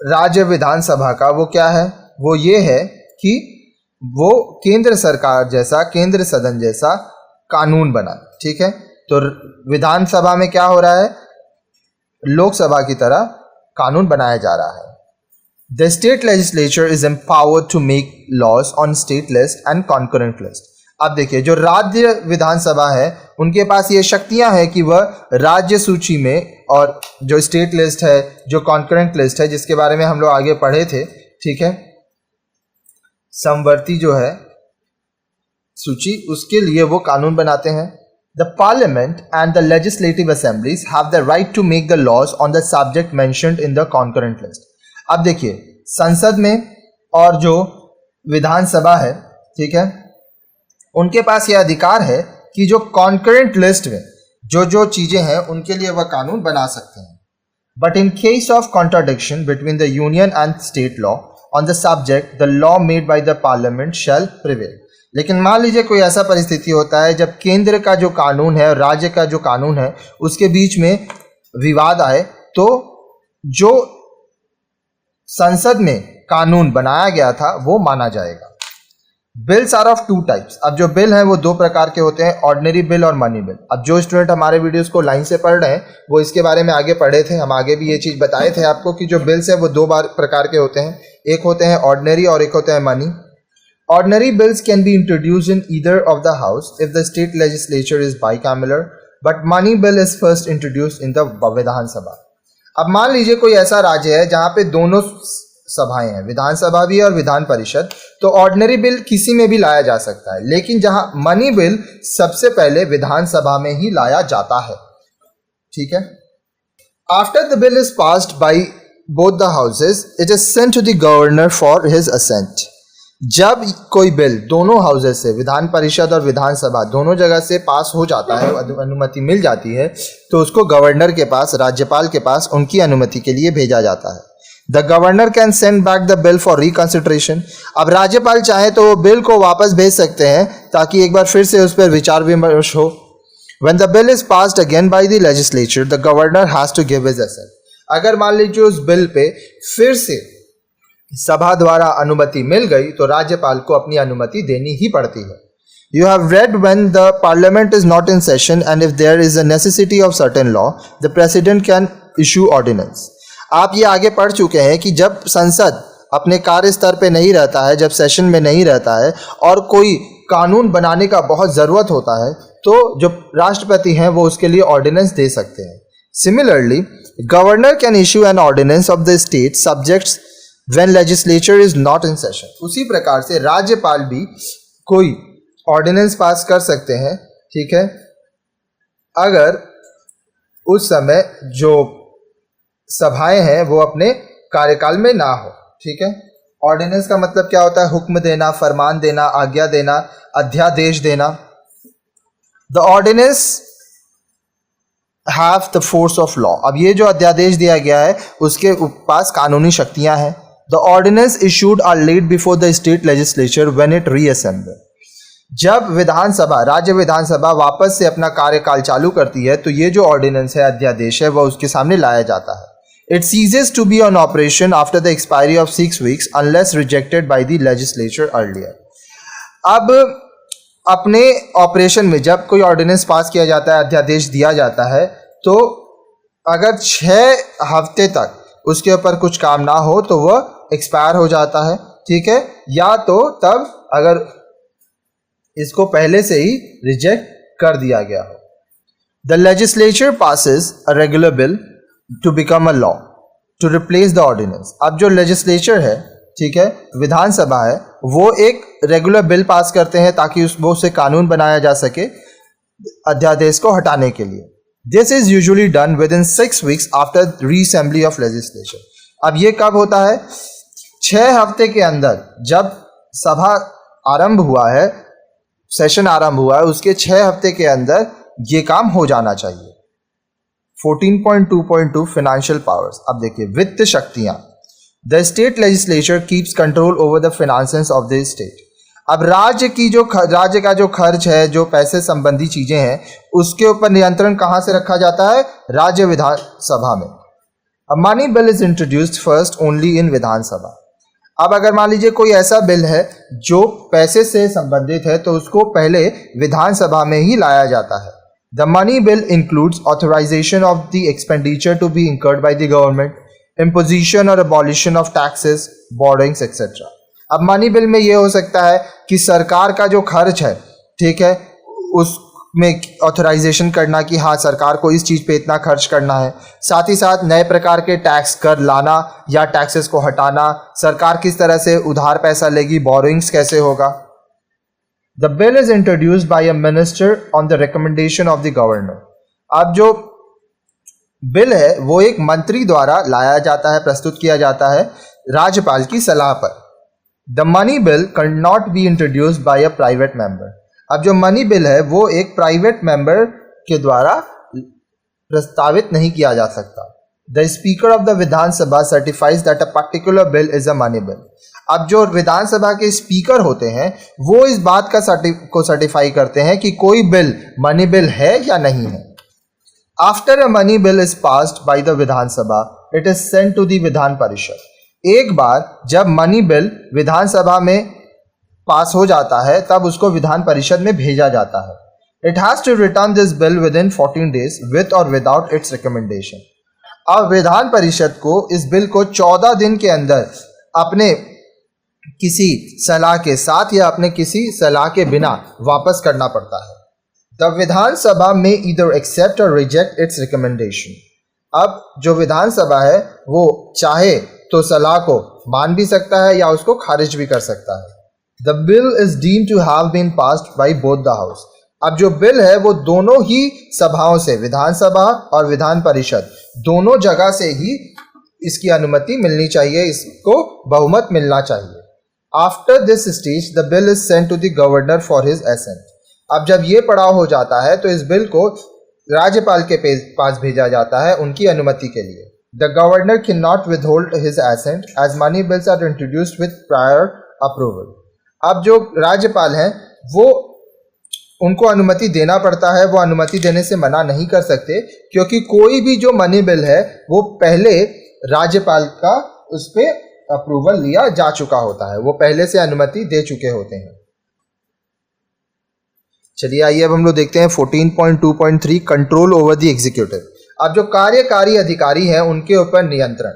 राज्य विधानसभा का वो क्या है? वो ये है कि वो केंद्र सरकार जैसा, केंद्र सदन जैसा कानून बनाए, ठीक है। तो विधानसभा में क्या हो रहा है? लोकसभा की तरह कानून बनाया जा रहा है। The state legislature is empowered to make laws on state list and concurrent list। अब देखिए जो राज्य विधानसभा है उनके पास ये शक्तियां हैं कि वह राज्य सूची में, और जो स्टेट लिस्ट है, जो कॉन्करेंट लिस्ट है जिसके बारे में हम लोग आगे पढ़े थे, ठीक है, समवर्ती जो है सूची, उसके लिए वो कानून बनाते हैं। The parliament and the legislative assemblies have the right to make the laws on the subject mentioned in the concurrent list। अब देखिए संसद में और जो विधानसभा है, ठीक है, उनके पास यह अधिकार है कि जो कॉन्करेंट लिस्ट में जो जो चीजें हैं उनके लिए वह कानून बना सकते हैं। But in case of contradiction between the union and state law on the subject the law made by the parliament shall prevail. लेकिन मान लीजिए कोई ऐसा परिस्थिति होता है जब केंद्र का जो कानून है और राज्य का जो कानून है उसके बीच में विवाद आए, तो जो संसद में कानून बनाया गया था वो माना जाएगा। Bills are of 2 types. अब जो बिल हैं वो 2 प्रकार के होते हैं, ऑर्डिनरी बिल और मनी बिल। अब जो स्टूडेंट हमारे वीडियोस को लाइन से पढ़ रहे हैं वो इसके बारे में आगे पढ़े थे, हम आगे भी ये चीज़ बताए थे आपको कि जो बिल्स है वो 2 प्रकार के होते हैं, एक होते हैं ऑर्डिनरी और एक होते हैं money. Ordinary bills can be introduced in either of the house if the state legislature is bicameral, but money bill is first introduced in the Vidhan Sabha। अब मान लीजिए कोई ऐसा राज्य है जहां पे दोनों सभाएं हैं, विधानसभा भी और विधान परिषद, तो ऑर्डिनरी बिल किसी में भी लाया जा सकता है, लेकिन जहां मनी बिल सबसे पहले विधानसभा में ही लाया जाता है। ठीक है। After the bill is passed by both the houses, it is sent to the governor for his assent. जब कोई बिल दोनों हाउसेस से, विधान परिषद और विधानसभा दोनों जगह से पास हो जाता है, अनुमति मिल जाती है, तो उसको गवर्नर के पास, राज्यपाल के पास उनकी अनुमति के लिए भेजा जाता है। The governor can send back the bill for reconsideration. अब राज्यपाल चाहे तो वो बिल को वापस भेज सकते हैं ताकि एक बार फिर से उस पर विचार विमर्श हो। When the bill is passed again by the legislature, the governor has to give his assent. अगर मान लीजिए उस बिल पे फिर से सभा द्वारा अनुमति मिल गई तो राज्यपाल को अपनी अनुमति देनी ही पड़ती है। You have read when the parliament is not in session and if there is a necessity of certain law, the president can issue ordinance. आप ये आगे पढ़ चुके हैं कि जब संसद अपने कार्य स्तर पे नहीं रहता है, जब सेशन में नहीं रहता है और कोई कानून बनाने का बहुत ज़रूरत होता है, तो जो राष्ट्रपति हैं वो उसके लिए ऑर्डिनेंस दे सकते हैं। Similarly, governor can issue an ordinance of the state subjects when legislature is not in session. उसी प्रकार से राज्यपाल भी कोई ऑर्डिनेंस पास कर सकते हैं, ठीक है, अगर उस समय जो सभाएं हैं वो अपने कार्यकाल में ना हो। ठीक है। ऑर्डिनेंस का मतलब क्या होता है? हुक्म देना, फरमान देना, आज्ञा देना, अध्यादेश देना। The ordinance have the force of law. अब ये जो अध्यादेश दिया गया है उसके पास कानूनी शक्तियां हैं। The ordinance issued are laid before the state legislature when it reassemble. जब विधानसभा, राज्य विधानसभा वापस से अपना कार्यकाल चालू करती है तो ये जो ऑर्डिनेंस है, अध्यादेश है, वह उसके सामने लाया जाता है। It ceases to be on operation after the expiry of 6 weeks unless rejected by the legislature earlier. अब अपने ऑपरेशन में जब कोई ऑर्डिनेंस पास किया जाता है, अध्यादेश दिया जाता है, तो अगर 6 हफ्ते तक उसके ऊपर कुछ काम ना हो तो वह एक्सपायर हो जाता है। ठीक है। या तो तब अगर इसको पहले से ही रिजेक्ट कर दिया गया हो। The legislature passes a regular bill to become a law to replace the ordinance. अब जो लेजिस्लेचर है, ठीक है, विधानसभा है, वो एक रेगुलर बिल पास करते हैं ताकि उससे कानून बनाया जा सके अध्यादेश को हटाने के लिए। This is usually done with in 6 weeks after reassembly of legislature. अब ये कब होता है? 6 हफ्ते के अंदर, जब सभा आरंभ हुआ है, सेशन आरंभ हुआ है, उसके 6 हफ्ते के अंदर ये काम हो जाना चाहिए। 14.2.2 फाइनेंशियल पावर्स। अब देखिए, वित्त शक्तियां। The state legislature keeps control over the finances of the state. अब राज्य का जो खर्च है, जो पैसे संबंधी चीजें हैं, उसके ऊपर नियंत्रण कहां से रखा जाता है? राज्य विधानसभा में। अब money bill is introduced first only in Vidhan Sabha. अब अगर मान लीजिए कोई ऐसा बिल है जो पैसे से संबंधित है तो उसको पहले विधानसभा में ही लाया जाता है। The money bill includes authorization of the expenditure to be incurred by the government, imposition और abolition of taxes, borrowings etc. अब मनी बिल में ये हो सकता है कि सरकार का जो खर्च है, ठीक है, उसमें ऑथराइजेशन करना कि हाँ, सरकार को इस चीज़ पे इतना खर्च करना है। साथ ही साथ नए प्रकार के टैक्स कर लाना या टैक्सेस को हटाना, सरकार किस तरह से उधार पैसा लेगी, बोरोइंग्स कैसे होगा। The bill is introduced by a minister on the recommendation of the governor. अब जो बिल है वो एक मंत्री द्वारा लाया जाता है, प्रस्तुत किया जाता है राज्यपाल की सलाह पर। The money bill can not be introduced by a private member. अब जो मनी बिल है वो एक प्राइवेट मेंबर के द्वारा प्रस्तावित नहीं किया जा सकता। The speaker of the Vidhan Sabha certifies that a particular bill is a money bill. अब जो विधानसभा के स्पीकर होते हैं वो इस बात का सर्टिफाई करते हैं कि कोई बिल मनी बिल है या नहीं है। After a money bill is passed by the Vidhan Sabha, it is sent to the Vidhan Parishad. एक बार जब मनी बिल विधानसभा में पास हो जाता है तब उसको विधान परिषद में भेजा जाता है। It has to return this bill within 14 days with or without its recommendation। अब विधान परिषद को इस बिल को 14 दिन के अंदर अपने किसी सलाह के साथ या अपने किसी सलाह के बिना वापस करना पड़ता है। The Vidhan Sabha may either accept or reject its recommendation। अब जो विधानसभा है वो चाहे तो सलाह को मान भी सकता है या उसको खारिज भी कर सकता है। The bill is deemed to have been passed by both the house. अब जो बिल है वो दोनों ही सभाओं से, विधानसभा और विधान परिषद दोनों जगह से ही इसकी अनुमति मिलनी चाहिए, इसको बहुमत मिलना चाहिए। After this stage the bill is sent to the governor for his assent. अब जब ये पड़ाव हो जाता है तो इस बिल को राज्यपाल के पास भेजा जाता है उनकी अनुमति के लिए। The governor can not withhold his assent as money bills are introduced with prior approval. अब जो राज्यपाल हैं वो उनको अनुमति देना पड़ता है, वो अनुमति देने से मना नहीं कर सकते, क्योंकि कोई भी जो मनी बिल है वो पहले राज्यपाल का उस पर अप्रूवल लिया जा चुका होता है, वो पहले से अनुमति दे चुके होते हैं। चलिए आइए अब हम लोग देखते हैं 14.2.3 कंट्रोल ओवर द एग्जीक्यूटिव। अब जो कार्यकारी अधिकारी हैं उनके ऊपर नियंत्रण।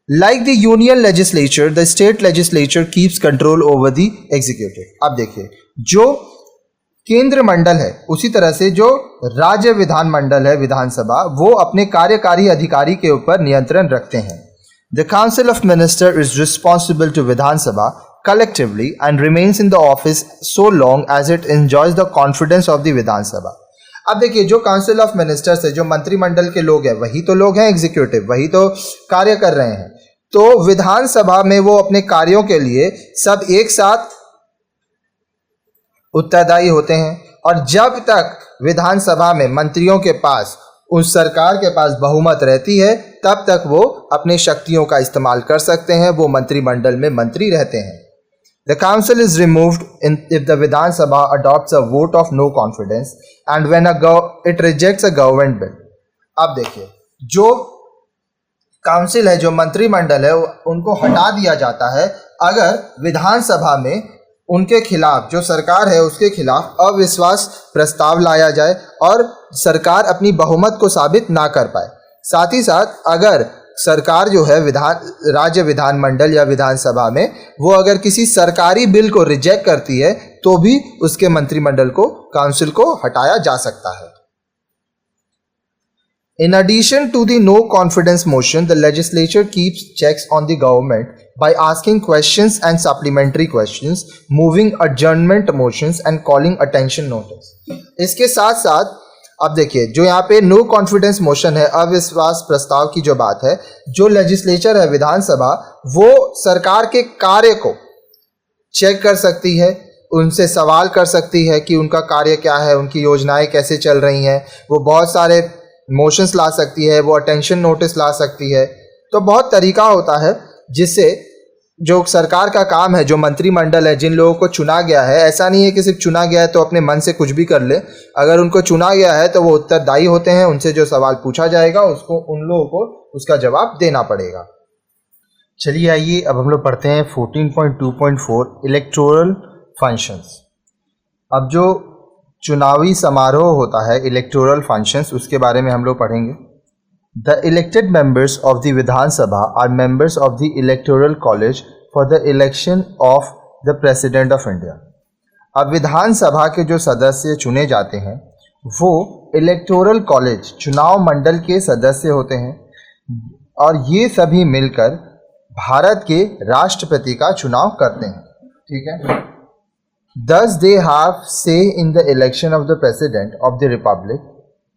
Like the union legislature the state legislature keeps control over the executive. अब देखिए, जो केंद्र मंडल है उसी तरह से जो राज्य विधान मंडल है, विधानसभा, वो अपने कार्यकारी अधिकारी के ऊपर नियंत्रण रखते हैं। The council of minister is responsible to Vidhan Sabha collectively and remains in the office so long as it enjoys the confidence of the विधानसभा। अब देखिए, जो काउंसिल ऑफ मिनिस्टर्स है, जो मंत्रिमंडल के लोग हैं, वही तो लोग हैं एग्जीक्यूटिव, वही तो कार्य कर रहे हैं। तो विधानसभा में वो अपने कार्यों के लिए सब एक साथ उत्तरदायी होते हैं, और जब तक विधानसभा में मंत्रियों के पास, उस सरकार के पास बहुमत रहती है, तब तक वो अपने शक्तियों का इस्तेमाल कर सकते हैं, वो मंत्रिमंडल में मंत्री रहते हैं। The council is removed if the Vidhan Sabha adopts a vote of no confidence and when it rejects a government bill। अब देखिए, जो काउंसिल है, जो मंत्रिमंडल है, उनको हटा दिया जाता है अगर विधानसभा में उनके खिलाफ, जो सरकार है उसके खिलाफ अविश्वास प्रस्ताव लाया जाए और सरकार अपनी बहुमत को साबित ना कर पाए। साथ ही साथ अगर सरकार जो है राज्य विधानमंडल या विधानसभा में, वो अगर किसी सरकारी बिल को रिजेक्ट करती है तो भी उसके मंत्रिमंडल को, काउंसिल को हटाया जा सकता है। In addition to the no confidence motion, the legislature keeps checks on the government by asking questions and supplementary questions, moving adjournment motions and calling attention notice। इसके साथ साथ अब देखिए, जो यहाँ पे नो कॉन्फिडेंस मोशन है, अविश्वास प्रस्ताव की जो बात है, जो लेजिस्लेचर है, विधानसभा, वो सरकार के कार्य को चेक कर सकती है, उनसे सवाल कर सकती है कि उनका कार्य क्या है, उनकी योजनाएं कैसे चल रही हैं, वो बहुत सारे मोशंस ला सकती है, वो अटेंशन नोटिस ला सकती है। तो बहुत तरीका होता है जिससे जो सरकार का काम है, जो मंत्रिमंडल है, जिन लोगों को चुना गया है, ऐसा नहीं है कि सिर्फ चुना गया है तो अपने मन से कुछ भी कर ले। अगर उनको चुना गया है तो वो उत्तरदायी होते हैं, उनसे जो सवाल पूछा जाएगा उसको, उन लोगों को उसका जवाब देना पड़ेगा। चलिए आइए अब हम लोग पढ़ते हैं 14.2.4 इलेक्टोरल फंक्शंस। अब जो चुनावी समारोह होता है, इलेक्टोरल फंक्शंस, उसके बारे में हम लोग पढ़ेंगे। The elected members of the Vidhan Sabha are members of the Electoral College for the election of the President of India। अब विधान सभा के जो सदस्य चुने जाते हैं वो इलेक्टोरल कॉलेज, चुनाव मंडल के सदस्य होते हैं, और ये सभी मिलकर भारत के राष्ट्रपति का चुनाव करते हैं। ठीक है। Thus they have say in the election of the President of the Republic।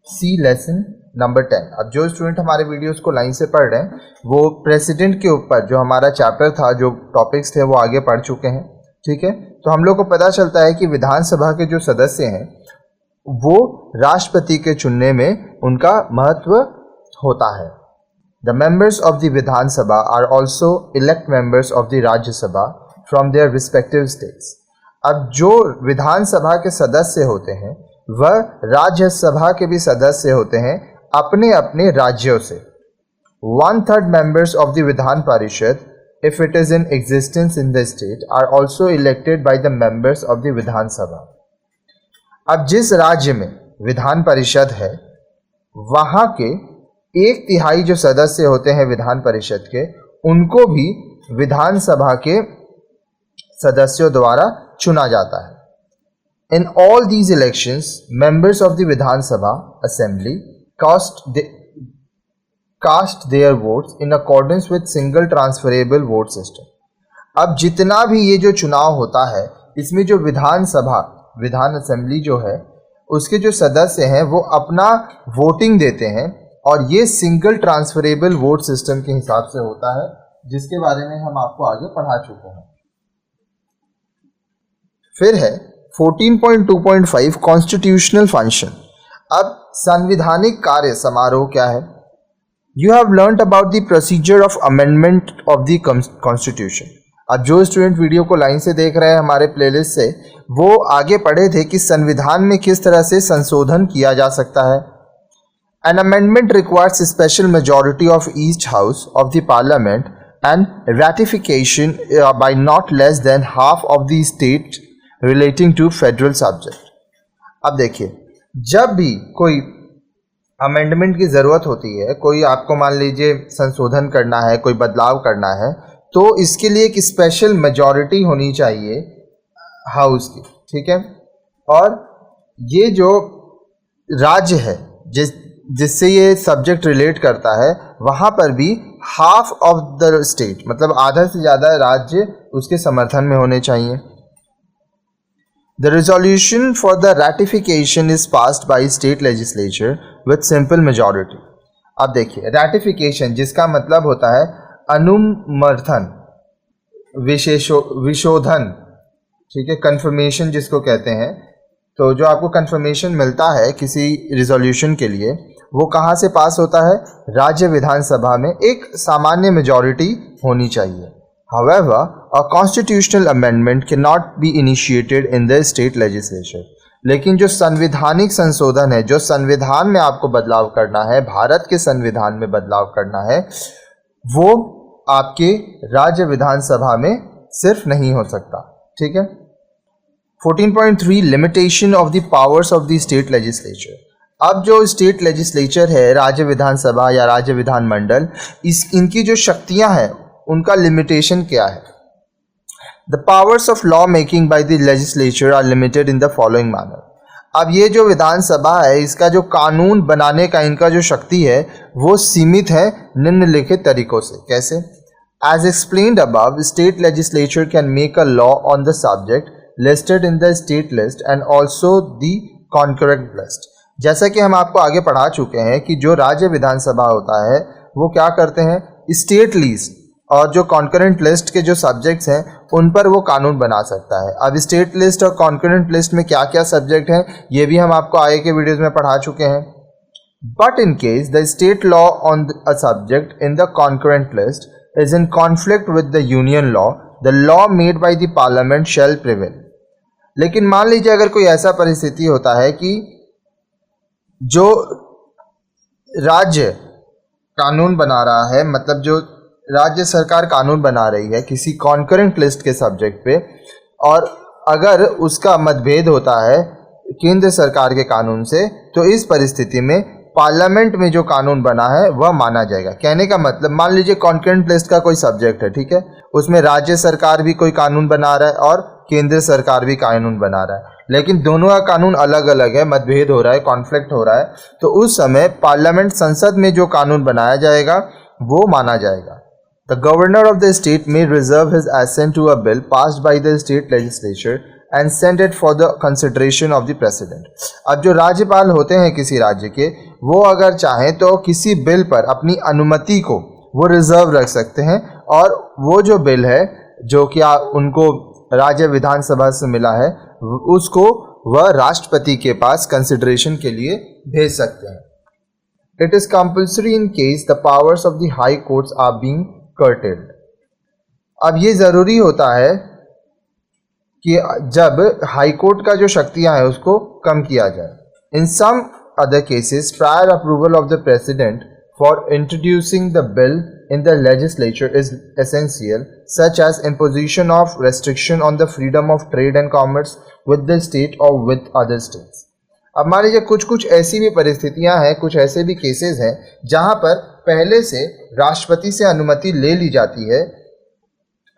See lesson number 10। अब जो स्टूडेंट हमारे वीडियोस को लाइन से पढ़ रहे हैं वो प्रेसिडेंट के ऊपर जो हमारा चैप्टर था, जो टॉपिक्स थे, वो आगे पढ़ चुके हैं। ठीक है। तो हम लोग को पता चलता है कि विधानसभा के जो सदस्य हैं वो राष्ट्रपति के चुनने में उनका महत्व होता है। The members of the Vidhan Sabha are also elect members of the Rajya Sabha from their respective states. अब जो विधानसभा के सदस्य होते हैं वह राज्यसभा के भी सदस्य होते हैं अपने अपने राज्यों से। 1/3 members of the Vidhan Parishad, if it is in existence in the state, are also elected by the members of the Vidhan Sabha. अब जिस राज्य में विधान परिषद है वहाँ के 1/3 जो सदस्य होते हैं विधान परिषद के, उनको भी विधानसभा के सदस्यों द्वारा चुना जाता है। In all these elections, members of the Vidhan Sabha Assembly cast their votes in accordance with single transferable vote system. अब जितना भी ये जो चुनाव होता है इसमें जो विधान असेंबली जो है उसके जो सदस्य हैं वो अपना वोटिंग देते हैं और ये सिंगल ट्रांसफरेबल वोट सिस्टम के हिसाब से होता है, जिसके बारे में हम आपको आगे पढ़ा चुके हैं। फिर है 14.2.5 कॉन्स्टिट्यूशनल फंक्शन। अब संवैधानिक कार्य समारोह क्या है? You have learned about the procedure of amendment of the constitution. अब जो स्टूडेंट वीडियो को लाइन से देख रहे हैं हमारे प्लेलिस्ट से, वो आगे पढ़े थे कि संविधान में किस तरह से संशोधन किया जा सकता है। An amendment requires a special majority of each house of the parliament and ratification by not less than half of the state relating to federal subject. अब देखिए, जब भी कोई अमेंडमेंट की ज़रूरत होती है, कोई आपको मान लीजिए संशोधन करना है, कोई बदलाव करना है, तो इसके लिए एक स्पेशल मेजॉरिटी होनी चाहिए हाउस की, ठीक है। और ये जो राज्य है जिससे ये सब्जेक्ट रिलेट करता है, वहाँ पर भी हाफ ऑफ द स्टेट, मतलब आधा से ज़्यादा राज्य उसके समर्थन में होने चाहिए। The resolution for the ratification is passed by state legislature with simple majority. अब देखिए, रैटिफिकेशन जिसका मतलब होता है अनुमर्थन, विशोधन, ठीक है, कन्फर्मेशन जिसको कहते हैं। तो जो आपको कन्फर्मेशन मिलता है किसी रिजोल्यूशन के लिए, वो कहाँ से पास होता है? राज्य विधानसभा में एक सामान्य मेजॉरिटी होनी चाहिए। However, a constitutional amendment cannot be initiated in the state legislature. लेकिन जो संवैधानिक संशोधन है, जो संविधान में आपको बदलाव करना है, भारत के संविधान में बदलाव करना है, वो आपके राज्य विधानसभा में सिर्फ नहीं हो सकता, ठीक है। 14.3 limitation of the powers of the state legislature. अब जो स्टेट लेजिस्लेचर है, राज्य विधानसभा या राज्य विधानमंडल, इनकी जो शक्तियां हैं उनका लिमिटेशन क्या है? The powers of law making by the legislature are limited in the following manner. अब ये जो विधानसभा है, इसका जो कानून बनाने का इनका जो शक्ति है वो सीमित है निम्नलिखित तरीकों से। कैसे? As explained above, state legislature can make a law on the subject listed in the state list and also the concurrent list. जैसा कि हम आपको आगे पढ़ा चुके हैं कि जो राज्य विधानसभा होता है वो क्या करते हैं, स्टेट लिस्ट और जो कॉन्करेंट लिस्ट के जो सब्जेक्ट्स हैं उन पर वो कानून बना सकता है। अब स्टेट लिस्ट और कॉन्करेंट लिस्ट में क्या क्या सब्जेक्ट हैं ये भी हम आपको आगे के वीडियोज़ में पढ़ा चुके हैं। But in case the state law on a subject in the concurrent list is in conflict with the union law, the law made by the parliament shall prevail. लेकिन मान लीजिए अगर कोई ऐसा परिस्थिति होता है कि जो राज्य कानून बना रहा है, मतलब जो राज्य सरकार कानून बना रही है किसी कॉन्करेंट लिस्ट के सब्जेक्ट पे, और अगर उसका मतभेद होता है केंद्र सरकार के कानून से, तो इस परिस्थिति में पार्लियामेंट में जो कानून बना है वह माना जाएगा। कहने का मतलब, मान लीजिए कॉन्करेंट लिस्ट का कोई सब्जेक्ट है, ठीक है, उसमें राज्य सरकार भी कोई कानून बना रहा है और केंद्र सरकार भी कानून बना रहा है, लेकिन दोनों का कानून अलग अलग है, मतभेद हो रहा है, कॉन्फ्लिक्ट हो रहा है, तो उस समय पार्लियामेंट संसद में जो कानून बनाया जाएगा वो माना जाएगा। The governor of the state may reserve his assent to a bill passed by the state legislature and send it for the consideration of the president. अब जो राज्यपाल होते हैं किसी राज्य के, वो अगर चाहें तो किसी बिल पर अपनी अनुमति को वो रिजर्व रख सकते हैं, और वो जो बिल है जो कि उनको राज्य विधानसभा से मिला है उसको वह राष्ट्रपति के पास कंसिडरेशन के लिए भेज सकते हैं। It is compulsory in case the powers of the high courts are being curtailed. अब ये ज़रूरी होता है कि जब हाई कोर्ट का जो शक्तियां हैं उसको कम किया जाए। In some other cases prior approval of the president for introducing the bill in the legislature is essential, such as imposition of restriction on the freedom of trade and commerce with the state or with other states. अब मान लीजिए कुछ कुछ ऐसी भी परिस्थितियां हैं, कुछ ऐसे भी केसेस हैं जहां पर पहले से राष्ट्रपति से अनुमति ले ली जाती है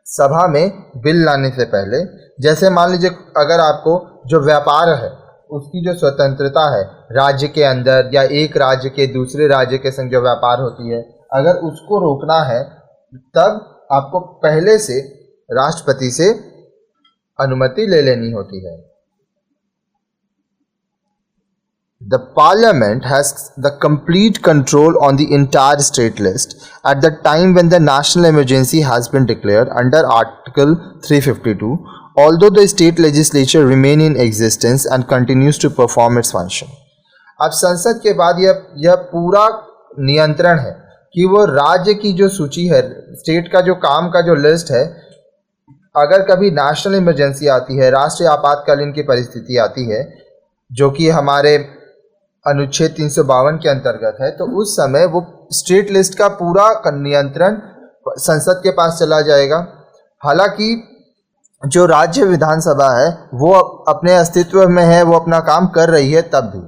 सभा में बिल लाने से पहले। जैसे मान लीजिए अगर आपको जो व्यापार है उसकी जो स्वतंत्रता है राज्य के अंदर या एक राज्य के दूसरे राज्य के संग जो व्यापार होती है, अगर उसको रोकना है तब आपको पहले से राष्ट्रपति से अनुमति ले लेनी होती है। The Parliament has the complete control on the entire state list at the time when the national emergency has been declared under Article 352, although the state legislature remain in existence and continues to perform its function. अब संसद के बाद यह पूरा नियंत्रण है कि वो राज्य की जो सूची है, स्टेट का जो काम का जो लिस्ट है, अगर कभी नेशनल इमरजेंसी आती है, राष्ट्रीय आपातकालीन की परिस्थिति आती है, जो कि हमारे अनुच्छेद 352 के अंतर्गत है, तो उस समय वो स्टेट लिस्ट का पूरा नियंत्रण संसद के पास चला जाएगा। हालांकि जो राज्य विधानसभा है वो अपने अस्तित्व में है, वो अपना काम कर रही है, तब भी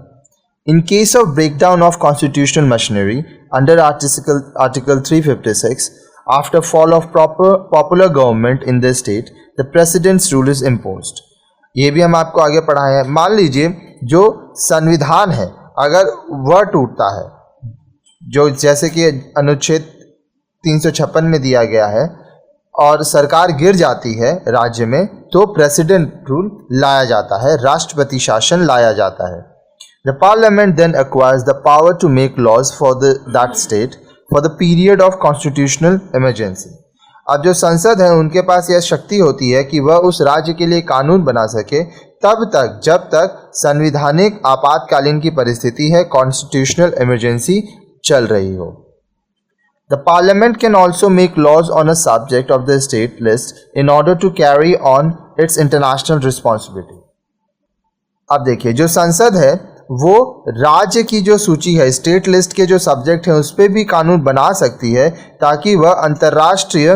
In case of breakdown of constitutional machinery under Article 356, after fall of popular government in the state, the president's rule is imposed. ये भी हम आपको आगे पढ़ाए हैं। मान लीजिए जो संविधान है अगर वह टूटता है, जो जैसे कि अनुच्छेद 356 में दिया गया है, और सरकार गिर जाती है राज्य में, तो प्रेसिडेंट रूल लाया जाता है, राष्ट्रपति शासन लाया जाता है। The Parliament then acquires the power to make laws for that state for the period of constitutional emergency. अब जो संसद है उनके पास यह शक्ति होती है कि वह उस राज्य के लिए कानून बना सके तब तक जब तक संवैधानिक आपातकालीन की परिस्थिति है, कॉन्स्टिट्यूशनल इमरजेंसी चल रही हो। The Parliament can also make laws on a subject of the state list in order to carry on its international responsibility. अब देखिए जो संसद है वो राज्य की जो सूची है, स्टेट लिस्ट के जो सब्जेक्ट हैं उस पर भी कानून बना सकती है ताकि वह अंतर्राष्ट्रीय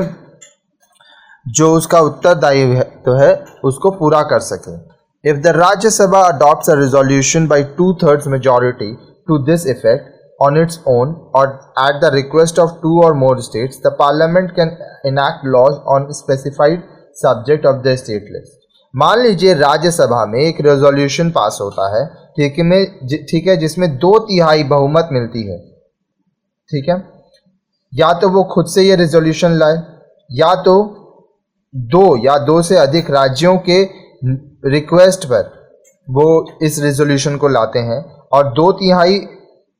जो उसका उत्तरदायित्व है उसको पूरा कर सके। If the Rajya Sabha adopts a resolution bye 2/3 majority to this effect on its own or at the request of 2 or more states, the parliament can enact laws on specified subject of the state list. मान लीजिए राज्यसभा में एक resolution pass होता है, ठीक है, जिसमें 2/3 बहुमत मिलती है, ठीक है, या तो वो खुद से ये रेजोल्यूशन लाए या तो 2 से अधिक राज्यों के रिक्वेस्ट पर वो इस रेजोल्यूशन को लाते हैं और 2/3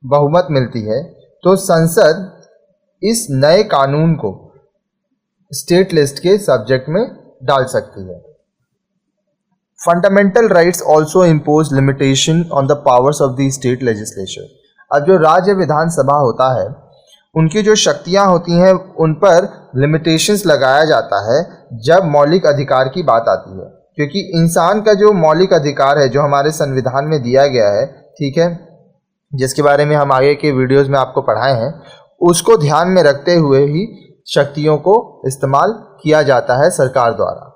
बहुमत मिलती है, तो संसद इस नए कानून को स्टेट लिस्ट के सब्जेक्ट में डाल सकती है। Fundamental rights also impose limitation on the powers of the state legislature. अब जो राज्य विधानसभा होता है उनकी जो शक्तियां होती हैं उन पर लिमिटेशंस लगाया जाता है जब मौलिक अधिकार की बात आती है, क्योंकि इंसान का जो मौलिक अधिकार है जो हमारे संविधान में दिया गया है, ठीक है, जिसके बारे में हम आगे के वीडियोस में आपको पढ़ाए हैं, उसको ध्यान में रखते हुए ही शक्तियों को इस्तेमाल किया जाता है सरकार द्वारा।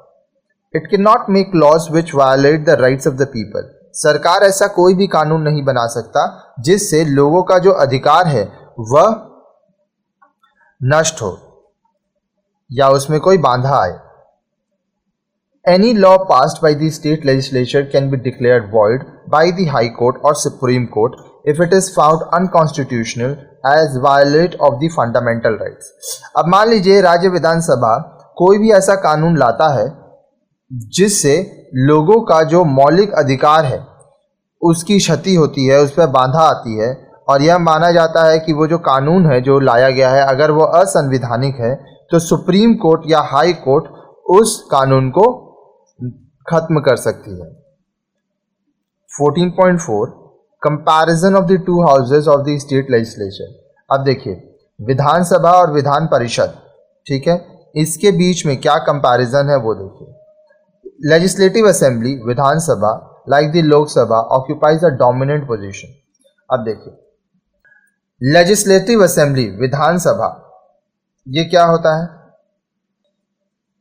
It cannot make laws which violate the rights of the people. सरकार ऐसा कोई भी कानून नहीं बना सकता जिससे लोगों का जो अधिकार है वह नष्ट हो या उसमें कोई बाधा आए। Any law passed by the state legislature can be declared void by the High Court or Supreme Court if it is found unconstitutional as violate of the fundamental rights. अब मान लीजिए राज्य विधानसभा कोई भी ऐसा कानून लाता है जिससे लोगों का जो मौलिक अधिकार है उसकी क्षति होती है, उस पर बाधा आती है, और यह माना जाता है कि वो जो कानून है जो लाया गया है अगर वो असंवैधानिक है तो सुप्रीम कोर्ट या हाई कोर्ट उस कानून को खत्म कर सकती है। 14.4 comparison of the two houses of the state legislature. अब देखिए विधानसभा और विधान परिषद, ठीक है, इसके बीच में क्या कंपैरिजन है वो देखिए। Legislative assembly Vidhan Sabha like the Lok Sabha occupies a dominant position. अब देखिए लेजिस्लेटिव असेंबली विधानसभा ये क्या होता है,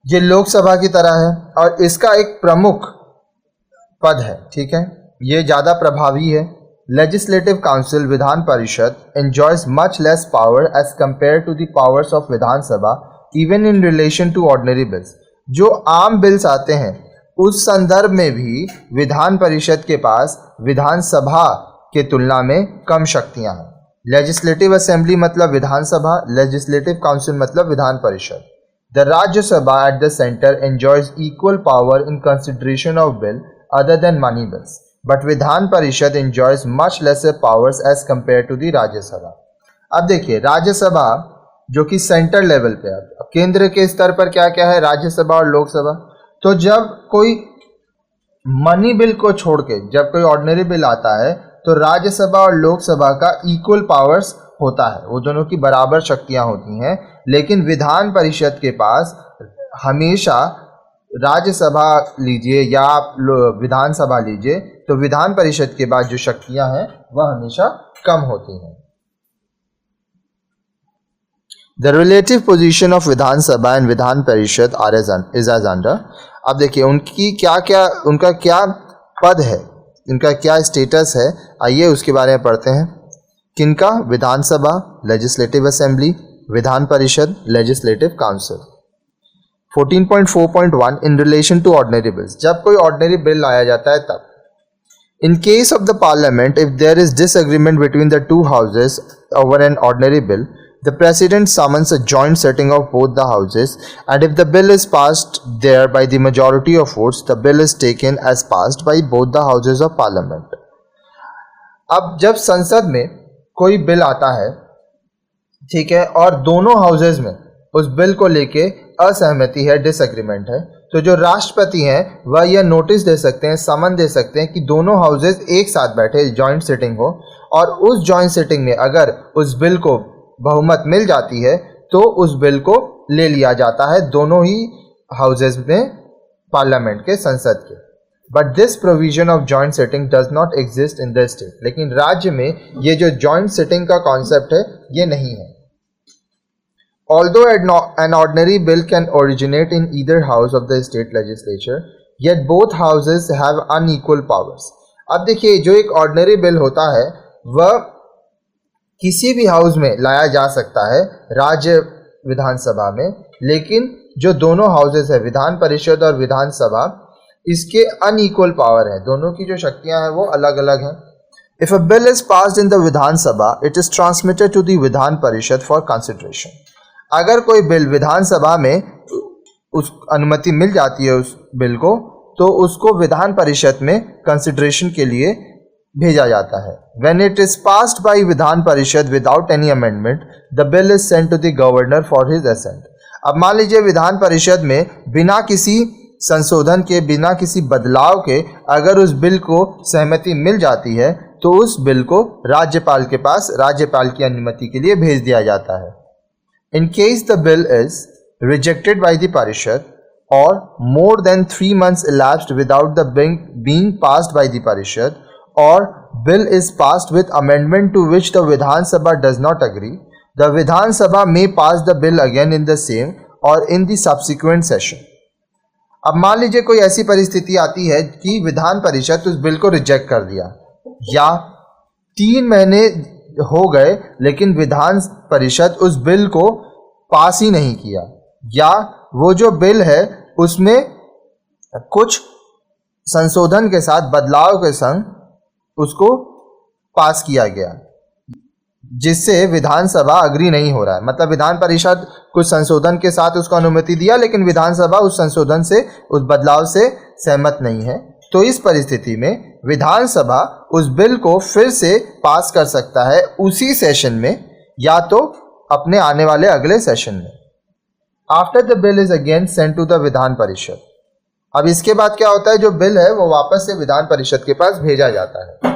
ये लोकसभा की तरह है और इसका एक प्रमुख पद है, ठीक है, ये ज़्यादा प्रभावी है। Legislative council Vidhan Parishad enjoys much less power as compare to the powers of Vidhan Sabha even in relation to ordinary bills. जो आम बिल्स आते हैं उस संदर्भ में भी विधान परिषद के पास विधानसभा के तुलना में कम शक्तियां हैं। लेजिस्लेटिव असेंबली मतलब विधानसभा, लेजिस्लेटिव काउंसिल मतलब Vidhan Parishad. The Rajya Sabha at the centre enjoys equal power in consideration of bill other than money bills, but Vidhan Parishad enjoys much lesser powers as compare to the Rajya Sabha. अब देखिए, राज्यसभा जो कि सेंटर लेवल पे है, केंद्र के स्तर पर क्या क्या है, राज्यसभा और लोकसभा। तो जब कोई मनी बिल को छोड़ के जब कोई ऑर्डिनरी बिल आता है तो राज्यसभा और लोकसभा का इक्वल पावर्स होता है, वो दोनों की बराबर शक्तियां होती हैं। लेकिन विधान परिषद के पास हमेशा, राज्यसभा लीजिए या आप विधानसभा लीजिए, तो विधान परिषद के बाद जो शक्तियां हैं वह हमेशा कम होती हैं। The relative position of Vidhan Sabha and विधान परिषद इज एज अंडर। अब देखिए उनका क्या पद है, इनका क्या स्टेटस है, आइए उसके बारे में पढ़ते हैं। किनका? विधानसभा legislative assembly, Vidhan Parishad legislative council. 14.4.1 in relation to ordinary bills, जब कोई ऑर्डिनरी बिल लाया जाता है तब। In case of the parliament, if there is disagreement between the two houses over an ordinary bill, the president summons a joint sitting of both the houses, and if the bill is passed there by the majority of votes, the bill is taken as passed by both the houses of parliament. अब जब संसद में कोई bill आता है, ठीक है, और दोनों हाउसेज में उस बिल को लेके असहमति है, डिसएग्रीमेंट है, तो जो राष्ट्रपति हैं वह यह नोटिस दे सकते हैं, समन दे सकते हैं कि दोनों हाउसेज एक साथ बैठे, जॉइंट सिटिंग हो, और उस जॉइंट सिटिंग में अगर उस बिल को बहुमत मिल जाती है तो उस बिल को ले लिया जाता है दोनों ही हाउसेज में, पार्लियामेंट के, संसद के। But this provision of joint sitting does not exist in the state. लेकिन राज्य में ये जो जॉइंट सिटिंग का कॉन्सेप्ट है ये नहीं है। Although N ordinary bill can originate in either house of the state legislature, yet both houses have unequal powers. अब देखिए, जो एक ऑर्डिनरी बिल होता है वह किसी भी हाउस में लाया जा सकता है, राज्य विधानसभा में, लेकिन जो दोनों हाउसेस है, विधान परिषद और विधानसभा, इसके अनइक्वल पावर है, दोनों की जो शक्तियां हैं वो अलग अलग हैं। If a bill is passed in the Vidhan Sabha, it is transmitted to the Vidhan Parishad for consideration. अगर कोई बिल विधानसभा में उस अनुमति मिल जाती है उस बिल को, तो उसको विधान परिषद में कंसिडरेशन के लिए भेजा जाता है। When it is passed by Vidhan Parishad without any amendment, the bill is sent to the governor for his assent. अब मान लीजिए विधान परिषद में बिना किसी संशोधन के, बिना किसी बदलाव के अगर उस बिल को सहमति मिल जाती है तो उस बिल को राज्यपाल के पास, राज्यपाल की अनुमति के लिए भेज दिया जाता है। In case the bill is rejected by the परिषद or more than 3 months elapsed without the being passed by the परिषद, or bill is passed with amendment to which the Vidhan Sabha does not agree, the Vidhan Sabha may pass the bill again in the same or in the subsequent session. अब मान लीजिए कोई ऐसी परिस्थिति आती है कि विधान परिषद उस बिल को रिजेक्ट कर दिया, या 3 महीने हो गए लेकिन विधान परिषद उस बिल को पास ही नहीं किया, या वो जो बिल है उसमें कुछ संशोधन के साथ, बदलाव के संग उसको पास किया गया, जिससे विधानसभा अग्री नहीं हो रहा है। मतलब विधान परिषद कुछ संशोधन के साथ उसको अनुमति दिया, लेकिन विधानसभा उस संशोधन से, उस बदलाव से सहमत नहीं है। तो इस परिस्थिति में विधानसभा उस बिल को फिर से पास कर सकता है उसी सेशन में, या तो अपने आने वाले अगले सेशन में। After the bill is again sent to the Vidhan Parishad. अब इसके बाद क्या होता है, जो बिल है वो वापस से विधान परिषद के पास भेजा जाता है।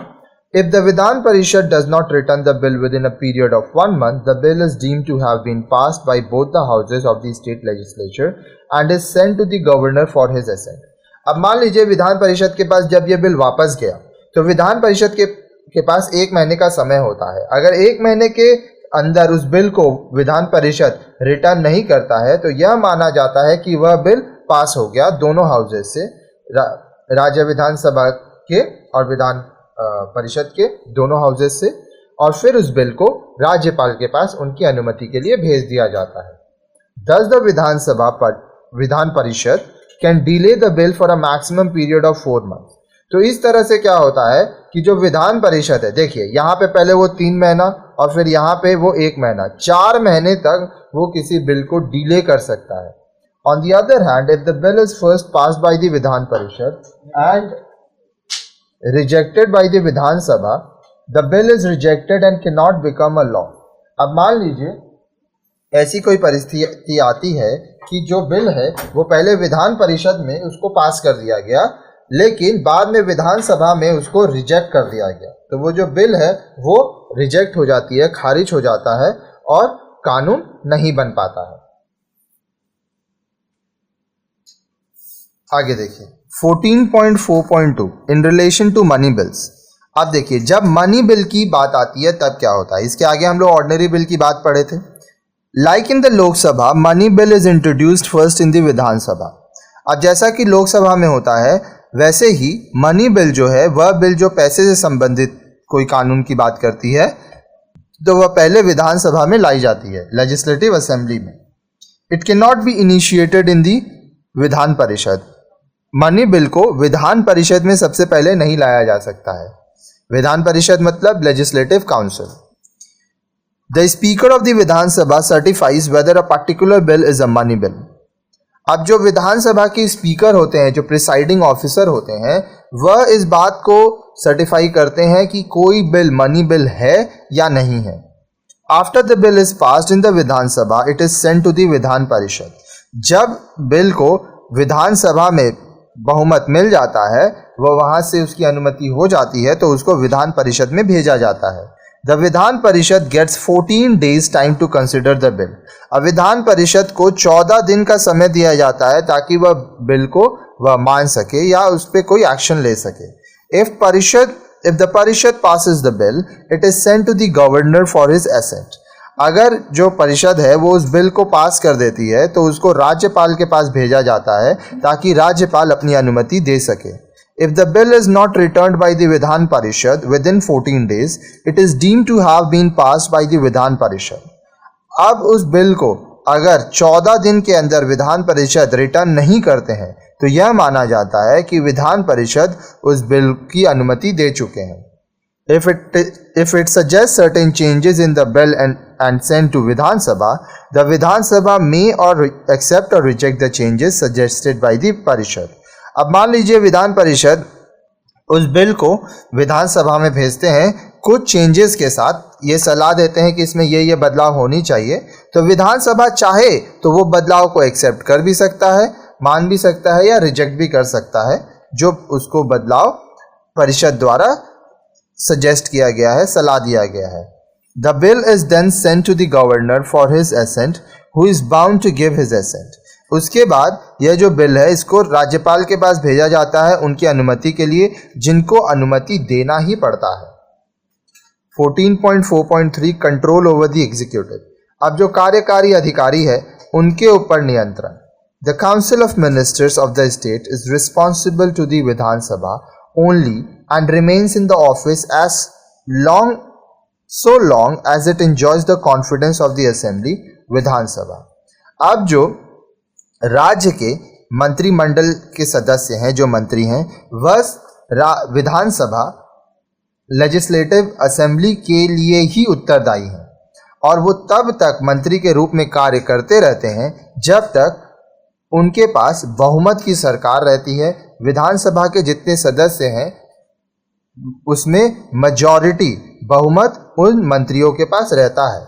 If the Vidhan Parishad does not return the bill within a period of 1 month, the bill is deemed to have been passed by both the houses of the state legislature and is sent to the governor for his assent. अब मान लीजिए विधान परिषद के पास जब ये bill वापस गया, तो विधान परिषद के पास 1 महीने का समय होता है। अगर 1 महीने के अंदर उस बिल को विधान परिषद रिटर्न नहीं करता है तो यह माना जाता है कि वह बिल पास हो गया दोनों हाउसेज से, राज्य विधानसभा के और विधान परिषद के दोनों हाउसेज से, और फिर उस बिल को राज्यपाल के पास उनकी अनुमति के लिए भेज दिया जाता है। Thus the Vidhan Parishad can delay the bill for a maximum period of 4 months। तो इस तरह से क्या होता है कि जो विधान परिषद है, देखिए यहाँ पे पहले वो 3 महीना और फिर यहाँ पे वो 1 महीना, 4 महीने तक वो किसी बिल को डिले कर सकता है. On the other hand, if the bill is first passed by the Vidhan परिषद and rejected by the Vidhan सभा, the bill is rejected and can not become a law. अब मान लीजिए ऐसी कोई परिस्थिति आती है कि जो बिल है वो पहले विधान परिषद में उसको पास कर दिया गया, लेकिन बाद में विधानसभा में उसको रिजेक्ट कर दिया गया, तो वो जो बिल है वो रिजेक्ट हो जाती है, खारिज हो जाता है और कानून नहीं बन पाता है. आगे देखिए 14.4.2 in relation to money bills. अब देखिए जब मनी बिल की बात आती है तब क्या होता है. इसके आगे हम लोग ऑर्डिनरी बिल की बात पढ़े थे. Like in the Lok Sabha, money bill is introduced first in the Vidhan Sabha. अब जैसा कि लोकसभा में होता है वैसे ही मनी बिल जो है वह बिल जो पैसे से संबंधित कोई कानून की बात करती है तो वह पहले विधानसभा में लाई जाती है, लेजिस्लेटिव असेंबली में. It can not be initiated in the Vidhan Parishad. Money bill को विधान परिषद में सबसे पहले नहीं लाया जा सकता है. विधान परिषद मतलब legislative council. The speaker of the Vidhan Sabha certifies weather a particular bill is a money bill. अब जो विधानसभा के स्पीकर होते हैं, जो प्रिसाइडिंग ऑफिसर होते हैं, वह इस बात को सर्टिफाई करते हैं कि कोई बिल मनी बिल है या नहीं है. After the bill is passed in the Vidhan Sabha, it is sent to the Vidhan Parishad. जब बिल को विधानसभा में बहुमत मिल जाता है, वह वहां से उसकी अनुमति हो जाती है, तो उसको विधान परिषद में भेजा जाता है. The Vidhan Parishad gets 14 days time to consider the bill. अब विधान परिषद को 14 दिन का समय दिया जाता है ताकि वह बिल को वह मान सके या उस पर कोई एक्शन ले सके. If the Parishad passes the bill, it is sent to the governor for his assent. अगर जो परिषद है वो उस बिल को पास कर देती है तो उसको राज्यपाल के पास भेजा जाता है ताकि राज्यपाल अपनी अनुमति दे सके. If the bill is not returned by the Vidhan Parishad within 14 days, it is deemed to have been passed by the Vidhan Parishad. अब उस बिल को अगर 14 दिन के अंदर विधान परिषद रिटर्न नहीं करते हैं तो यह माना जाता है कि विधान परिषद उस बिल की अनुमति दे चुके हैं. If it suggests certain changes in the bill and sent to Vidhan Sabha, the Vidhan Sabha may or accept or reject the changes suggested by the Parishad. अब मान लीजिए विधान परिषद उस बिल को विधानसभा में भेजते हैं कुछ चेंजेस के साथ, ये सलाह देते हैं कि इसमें ये बदलाव होनी चाहिए, तो विधानसभा चाहे तो वो बदलाव को एक्सेप्ट कर भी सकता है, मान भी सकता है या रिजेक्ट भी कर सकता है जो उसको बदलाव परिषद द्वारा सजेस्ट किया गया है, सलाह दिया गया है. The bill is then sent to the governor for his assent who is bound to give his assent. उसके बाद यह जो बिल है इसको राज्यपाल के पास भेजा जाता है उनकी अनुमति के लिए, जिनको अनुमति देना ही पड़ता है. 14.4.3 कंट्रोल ओवर द एग्जीक्यूटिव. अब जो कार्यकारी अधिकारी है उनके ऊपर नियंत्रण. The council of ministers of the state is responsible to the Vidhan Sabha only and remains in the office as so long as it enjoys the confidence of the assembly Vidhan Sabha. अब जो राज्य के मंत्रिमंडल के सदस्य हैं, जो मंत्री हैं, वह विधानसभा लेजिस्लेटिव असेंबली के लिए ही उत्तरदायी हैं और वो तब तक मंत्री के रूप में कार्य करते रहते हैं जब तक उनके पास बहुमत की सरकार रहती है. विधानसभा के जितने सदस्य हैं उसमें मेजॉरिटी बहुमत उन मंत्रियों के पास रहता है.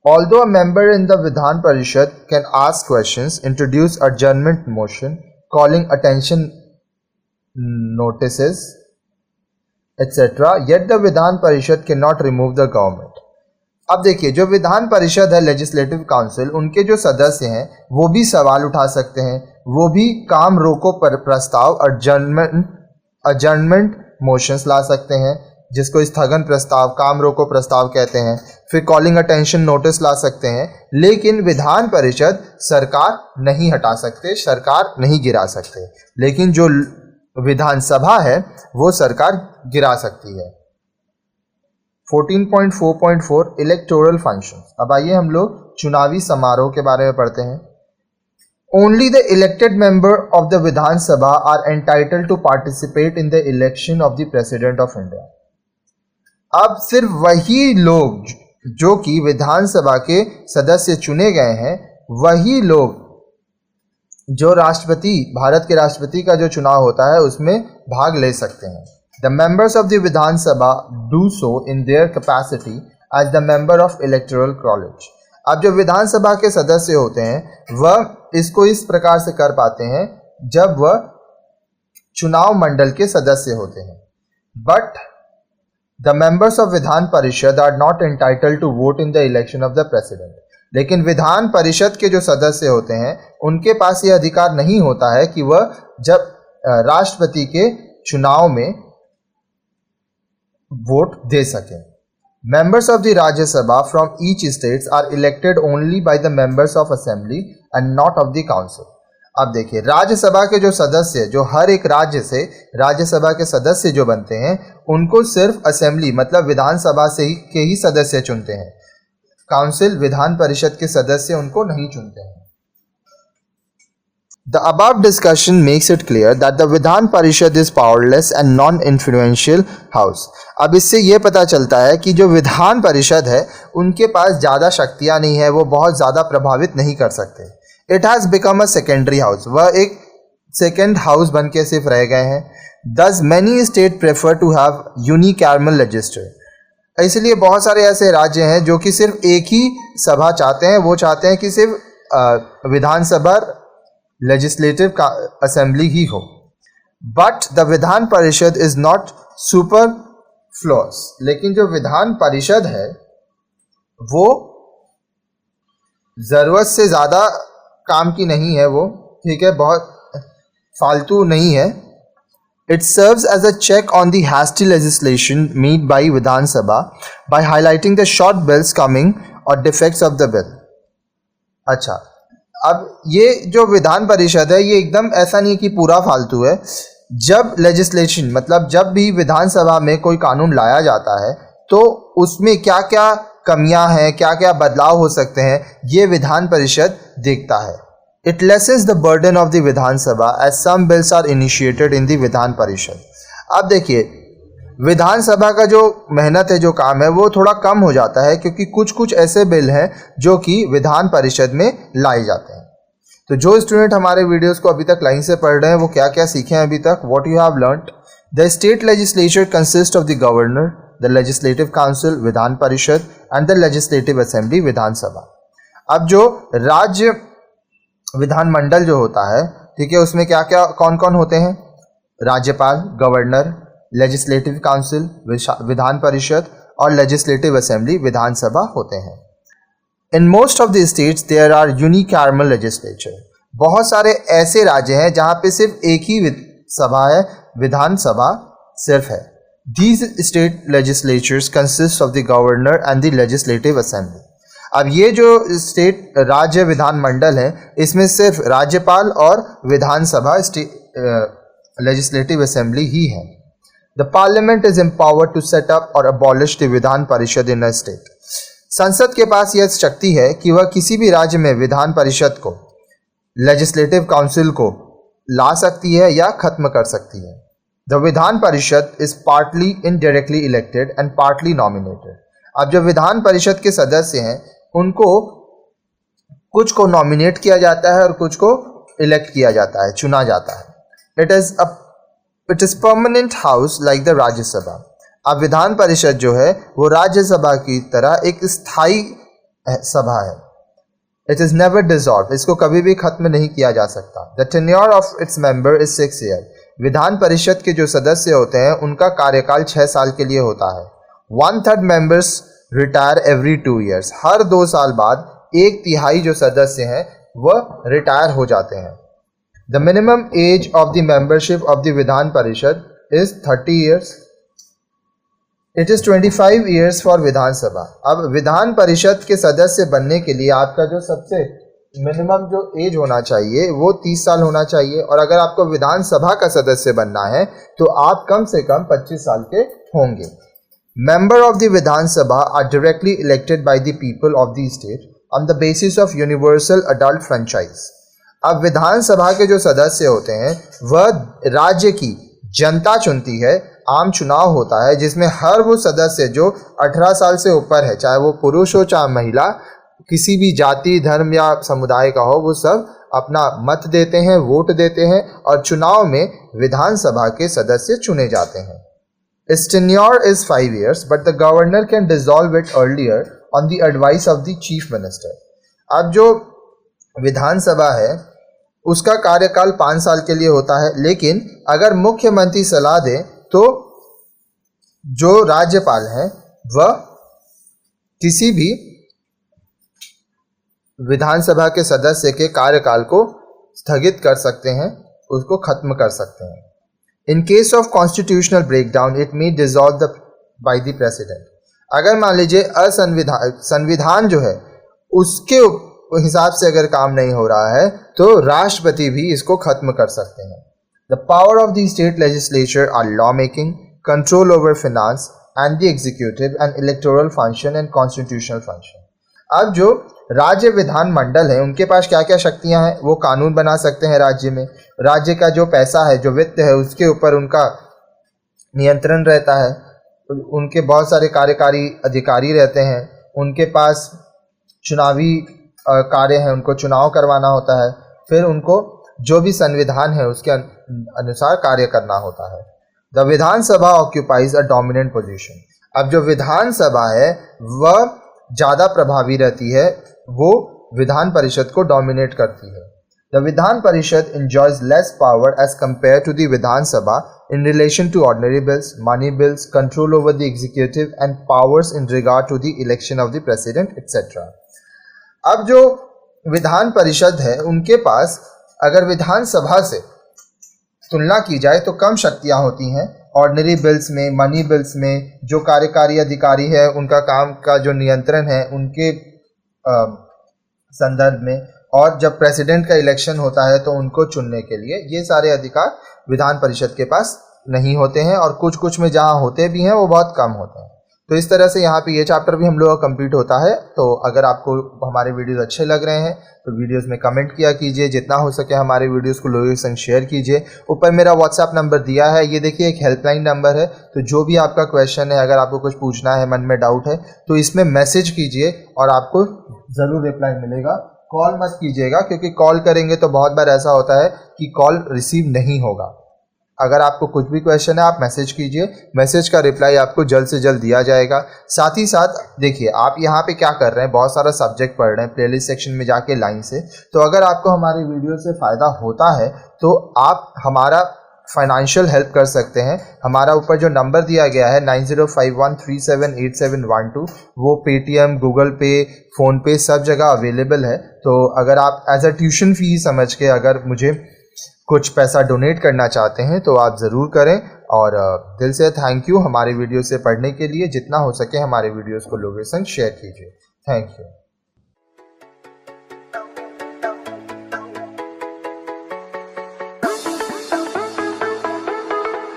Although a member in the Vidhan Parishad can ask questions, introduce adjournment motion, calling attention notices, etc., yet the Vidhan Parishad cannot remove the government. अब देखिए जो विधान परिषद है, लेजिस्लेटिव काउंसिल, उनके जो सदस्य हैं वो भी सवाल उठा सकते हैं, वो भी काम रोको पर प्रस्ताव adjournment मोशंस ला सकते हैं, जिसको स्थगन प्रस्ताव, काम रोको प्रस्ताव कहते हैं. फिर कॉलिंग अटेंशन नोटिस ला सकते हैं, लेकिन विधान परिषद सरकार नहीं हटा सकते, सरकार नहीं गिरा सकते, लेकिन जो विधानसभा है वो सरकार गिरा सकती है. 14.4.4 इलेक्टोरल फंक्शंस. अब आइए हम लोग चुनावी समारोह के बारे में पढ़ते हैं. Only the elected member of the Vidhan Sabha are entitled to participate in the election of the President of India. अब सिर्फ वही लोग जो कि विधानसभा के सदस्य चुने गए हैं, वही लोग जो राष्ट्रपति, भारत के राष्ट्रपति का जो चुनाव होता है उसमें भाग ले सकते हैं. The members of the Vidhan Sabha do so in their capacity as the member of electoral college. अब जो विधानसभा के सदस्य होते हैं वह इसको इस प्रकार से कर पाते हैं जब वह चुनाव मंडल के सदस्य होते हैं. But the members of Vidhan Parishad are not entitled to vote in the election of the president. लेकिन विधान परिषद के जो सदस्य होते हैं उनके पास ये अधिकार नहीं होता है कि वह जब राष्ट्रपति के चुनाव में वोट दे सकें. Members of the Rajya Sabha from each states are elected only by the members of assembly and not of the council. अब देखिए, राज्यसभा के जो सदस्य, जो हर एक राज्य से राज्यसभा के सदस्य जो बनते हैं, उनको सिर्फ असेंबली मतलब विधानसभा से ही के ही सदस्य चुनते हैं. काउंसिल, विधान परिषद के सदस्य उनको नहीं चुनते हैं. The above discussion makes it clear that the Vidhan Parishad is powerless and non-influential house. अब इससे ये पता चलता है कि जो विधान परिषद है उनके पास ज़्यादा शक्तियाँ नहीं है, वो बहुत ज़्यादा प्रभावित नहीं कर सकते. It has become a secondary house. वह एक सेकेंड हाउस बन के सिर्फ रह गए हैं. Thus many states prefer to have unicameral legislature. इसलिए बहुत सारे ऐसे राज्य हैं जो कि सिर्फ एक ही सभा चाहते हैं. वो चाहते हैं कि सिर्फ विधानसभा लेजिस्लेटिव असेंबली ही हो. But the Vidhan Parishad is not super floss. लेकिन जो विधान परिषद है वो ज़रूरत से ज़्यादा काम की नहीं है. वो ठीक है, बहुत फालतू नहीं है. It serves as a check on the hasty legislation made by Vidhan Sabha by highlighting the short bills coming or defects of the bill. अच्छा, अब ये जो विधान परिषद है ये एकदम ऐसा नहीं है कि पूरा फालतू है. जब लेजिस्लेशन मतलब जब भी विधानसभा में कोई कानून लाया जाता है तो उसमें क्या क्या कमियां हैं, क्या क्या बदलाव हो सकते हैं, ये विधान परिषद देखता है. It lessens the burden of the Vidhan Sabha as some bills are initiated in the Vidhan Parishad. अब देखिए, विधानसभा का जो मेहनत है, जो काम है, वो थोड़ा कम हो जाता है क्योंकि कुछ कुछ ऐसे बिल हैं जो कि विधान परिषद में लाए जाते हैं. तो जो स्टूडेंट हमारे वीडियोस को अभी तक लाइन से पढ़ रहे हैं वो क्या क्या सीखे हैं अभी तक. What you have learned. The state legislature consist of the governor, the legislative council Vidhan परिषद एंड द लेजिस्लेटिव असेंबली विधानसभा. अब जो राज्य विधानमंडल जो होता है, ठीक है, उसमें क्या क्या कौन कौन होते हैं. राज्यपाल, गवर्नर, लेजिस्लेटिव काउंसिल विधान परिषद और लेजिस्लेटिव असेंबली विधानसभा होते हैं. In most of the states there are unicameral legislature. बहुत सारे ऐसे राज्य हैं जहाँ पे सिर्फ एक ही सभा है, विधानसभा सिर्फ है. These state legislatures consist of the governor and the legislative assembly. अब ये जो स्टेट राज्य विधानमंडल है इसमें सिर्फ राज्यपाल और विधानसभा लेजिस्लेटिव असेंबली ही है. The parliament is empowered to set up or abolish the Vidhan Parishad in a state. संसद के पास यह शक्ति है कि वह किसी भी राज्य में विधान परिषद को, लेजिस्लेटिव काउंसिल को ला सकती है या खत्म कर सकती है. The Vidhan Parishad is partly indirectly elected and partly nominated. अब जो विधान परिषद के सदस्य हैं उनको कुछ को नॉमिनेट किया जाता है और कुछ को इलेक्ट किया जाता है, चुना जाता है. It is permanent house like the Rajya Sabha. अब विधान परिषद जो है वो राज्यसभा की तरह एक स्थायी सभा है. It is never dissolve. इसको कभी भी खत्म नहीं किया जा सकता. The tenure of its member is 6 year. Vidhan Parishad के जो सदस्य होते हैं उनका कार्यकाल 6 साल के लिए होता है. 1/3 मेंबर्स रिटायर एवरी 2 ईयर्स. हर 2 साल बाद 1/3 जो सदस्य हैं वह रिटायर हो जाते हैं. The minimum age of the membership of the Vidhan Parishad is 30 years. It is 25 years for Vidhan Sabha. अब विधान परिषद के सदस्य बनने के लिए आपका जो सबसे मिनिमम जो एज होना चाहिए वो 30 साल होना चाहिए. और अगर आपको विधानसभा का सदस्य बनना है तो आप कम से कम 25 साल के होंगे. Member of the Vidhan Sabha are directly elected by the people of the state on the basis of universal adult franchise. अब विधानसभा के जो सदस्य होते हैं वह राज्य की जनता चुनती है, आम चुनाव होता है जिसमें हर वो सदस्य जो 18 साल से ऊपर है, चाहे वो पुरुष हो चाहे महिला, किसी भी जाति धर्म या समुदाय का हो, वो सब अपना मत देते हैं, वोट देते हैं और चुनाव में विधानसभा के सदस्य चुने जाते हैं। Its tenure is 5 years, but the governor can dissolve it earlier on the advice of the chief minister. अब जो विधानसभा है उसका कार्यकाल 5 साल के लिए होता है, लेकिन अगर मुख्यमंत्री सलाह दे तो जो राज्यपाल है वह किसी भी विधानसभा के सदस्य के कार्यकाल को स्थगित कर सकते हैं, उसको खत्म कर सकते हैं। In case of constitutional breakdown, it may dissolve by the president. अगर मान लीजिए संविधान जो है उसके हिसाब से अगर काम नहीं हो रहा है तो राष्ट्रपति भी इसको खत्म कर सकते हैं। The power of the state legislature are lawmaking, control over finance and the executive and electoral function and constitutional function. अब जो राज्य विधान मंडल है उनके पास क्या क्या शक्तियां हैं, वो कानून बना सकते हैं राज्य में, राज्य का जो पैसा है, जो वित्त है, उसके ऊपर उनका नियंत्रण रहता है, उनके बहुत सारे कार्यकारी अधिकारी रहते हैं, उनके पास चुनावी कार्य हैं, उनको चुनाव करवाना होता है, फिर उनको जो भी संविधान है उसके अनुसार कार्य करना होता है। The Vidhan Sabha occupies a dominant position. अब जो विधानसभा है वह ज़्यादा प्रभावी रहती है, वो विधान परिषद को डोमिनेट करती है। द विधान परिषद enjoys less power as compared to the Vidhan Sabha in relation to ordinary bills, money bills, control over the executive and powers in regard to the election of the president, etc. अब जो विधान परिषद है उनके पास अगर विधानसभा से तुलना की जाए तो कम शक्तियां होती हैं। ऑर्डिनरी बिल्स में, मनी बिल्स में जो कार्यकारी अधिकारी है उनका काम का जो नियंत्रण है उनके संदर्भ में, और जब प्रेसिडेंट का इलेक्शन होता है तो उनको चुनने के लिए ये सारे अधिकार विधान परिषद के पास नहीं होते हैं, और कुछ कुछ में जहाँ होते भी हैं वो बहुत कम होते हैं। तो इस तरह से यहाँ पे ये चैप्टर भी हम लोग का कंप्लीट होता है। तो अगर आपको हमारे वीडियोस अच्छे लग रहे हैं तो वीडियोस में कमेंट किया कीजिए, जितना हो सके हमारे वीडियोस को लोगों के संग शेयर कीजिए। ऊपर मेरा व्हाट्सएप नंबर दिया है, ये देखिए एक हेल्पलाइन नंबर है, तो जो भी आपका क्वेश्चन है, अगर आपको कुछ पूछना है, मन में डाउट है, तो इसमें मैसेज कीजिए और आपको ज़रूर रिप्लाई मिलेगा। कॉल मत कीजिएगा, क्योंकि कॉल करेंगे तो बहुत बार ऐसा होता है कि कॉल रिसीव नहीं होगा। अगर आपको कुछ भी क्वेश्चन है आप मैसेज कीजिए, मैसेज का रिप्लाई आपको जल्द से जल्द दिया जाएगा। साथ ही साथ देखिए आप यहाँ पे क्या कर रहे हैं, बहुत सारा सब्जेक्ट पढ़ रहे हैं, प्लेलिस्ट सेक्शन में जाके लाइन से। तो अगर आपको हमारी वीडियो से फ़ायदा होता है तो आप हमारा फाइनेंशियल हेल्प कर सकते हैं। हमारा ऊपर जो नंबर दिया गया है 9051378712, वो पेटीएम, गूगल पे, फ़ोनपे सब जगह अवेलेबल है। तो अगर आप एज अ ट्यूशन फ़ी समझ के अगर मुझे कुछ पैसा डोनेट करना चाहते हैं तो आप ज़रूर करें। और दिल से थैंक यू हमारे वीडियो से पढ़ने के लिए। जितना हो सके हमारे वीडियोस को लोगों के संग शेयर कीजिए। Thank you.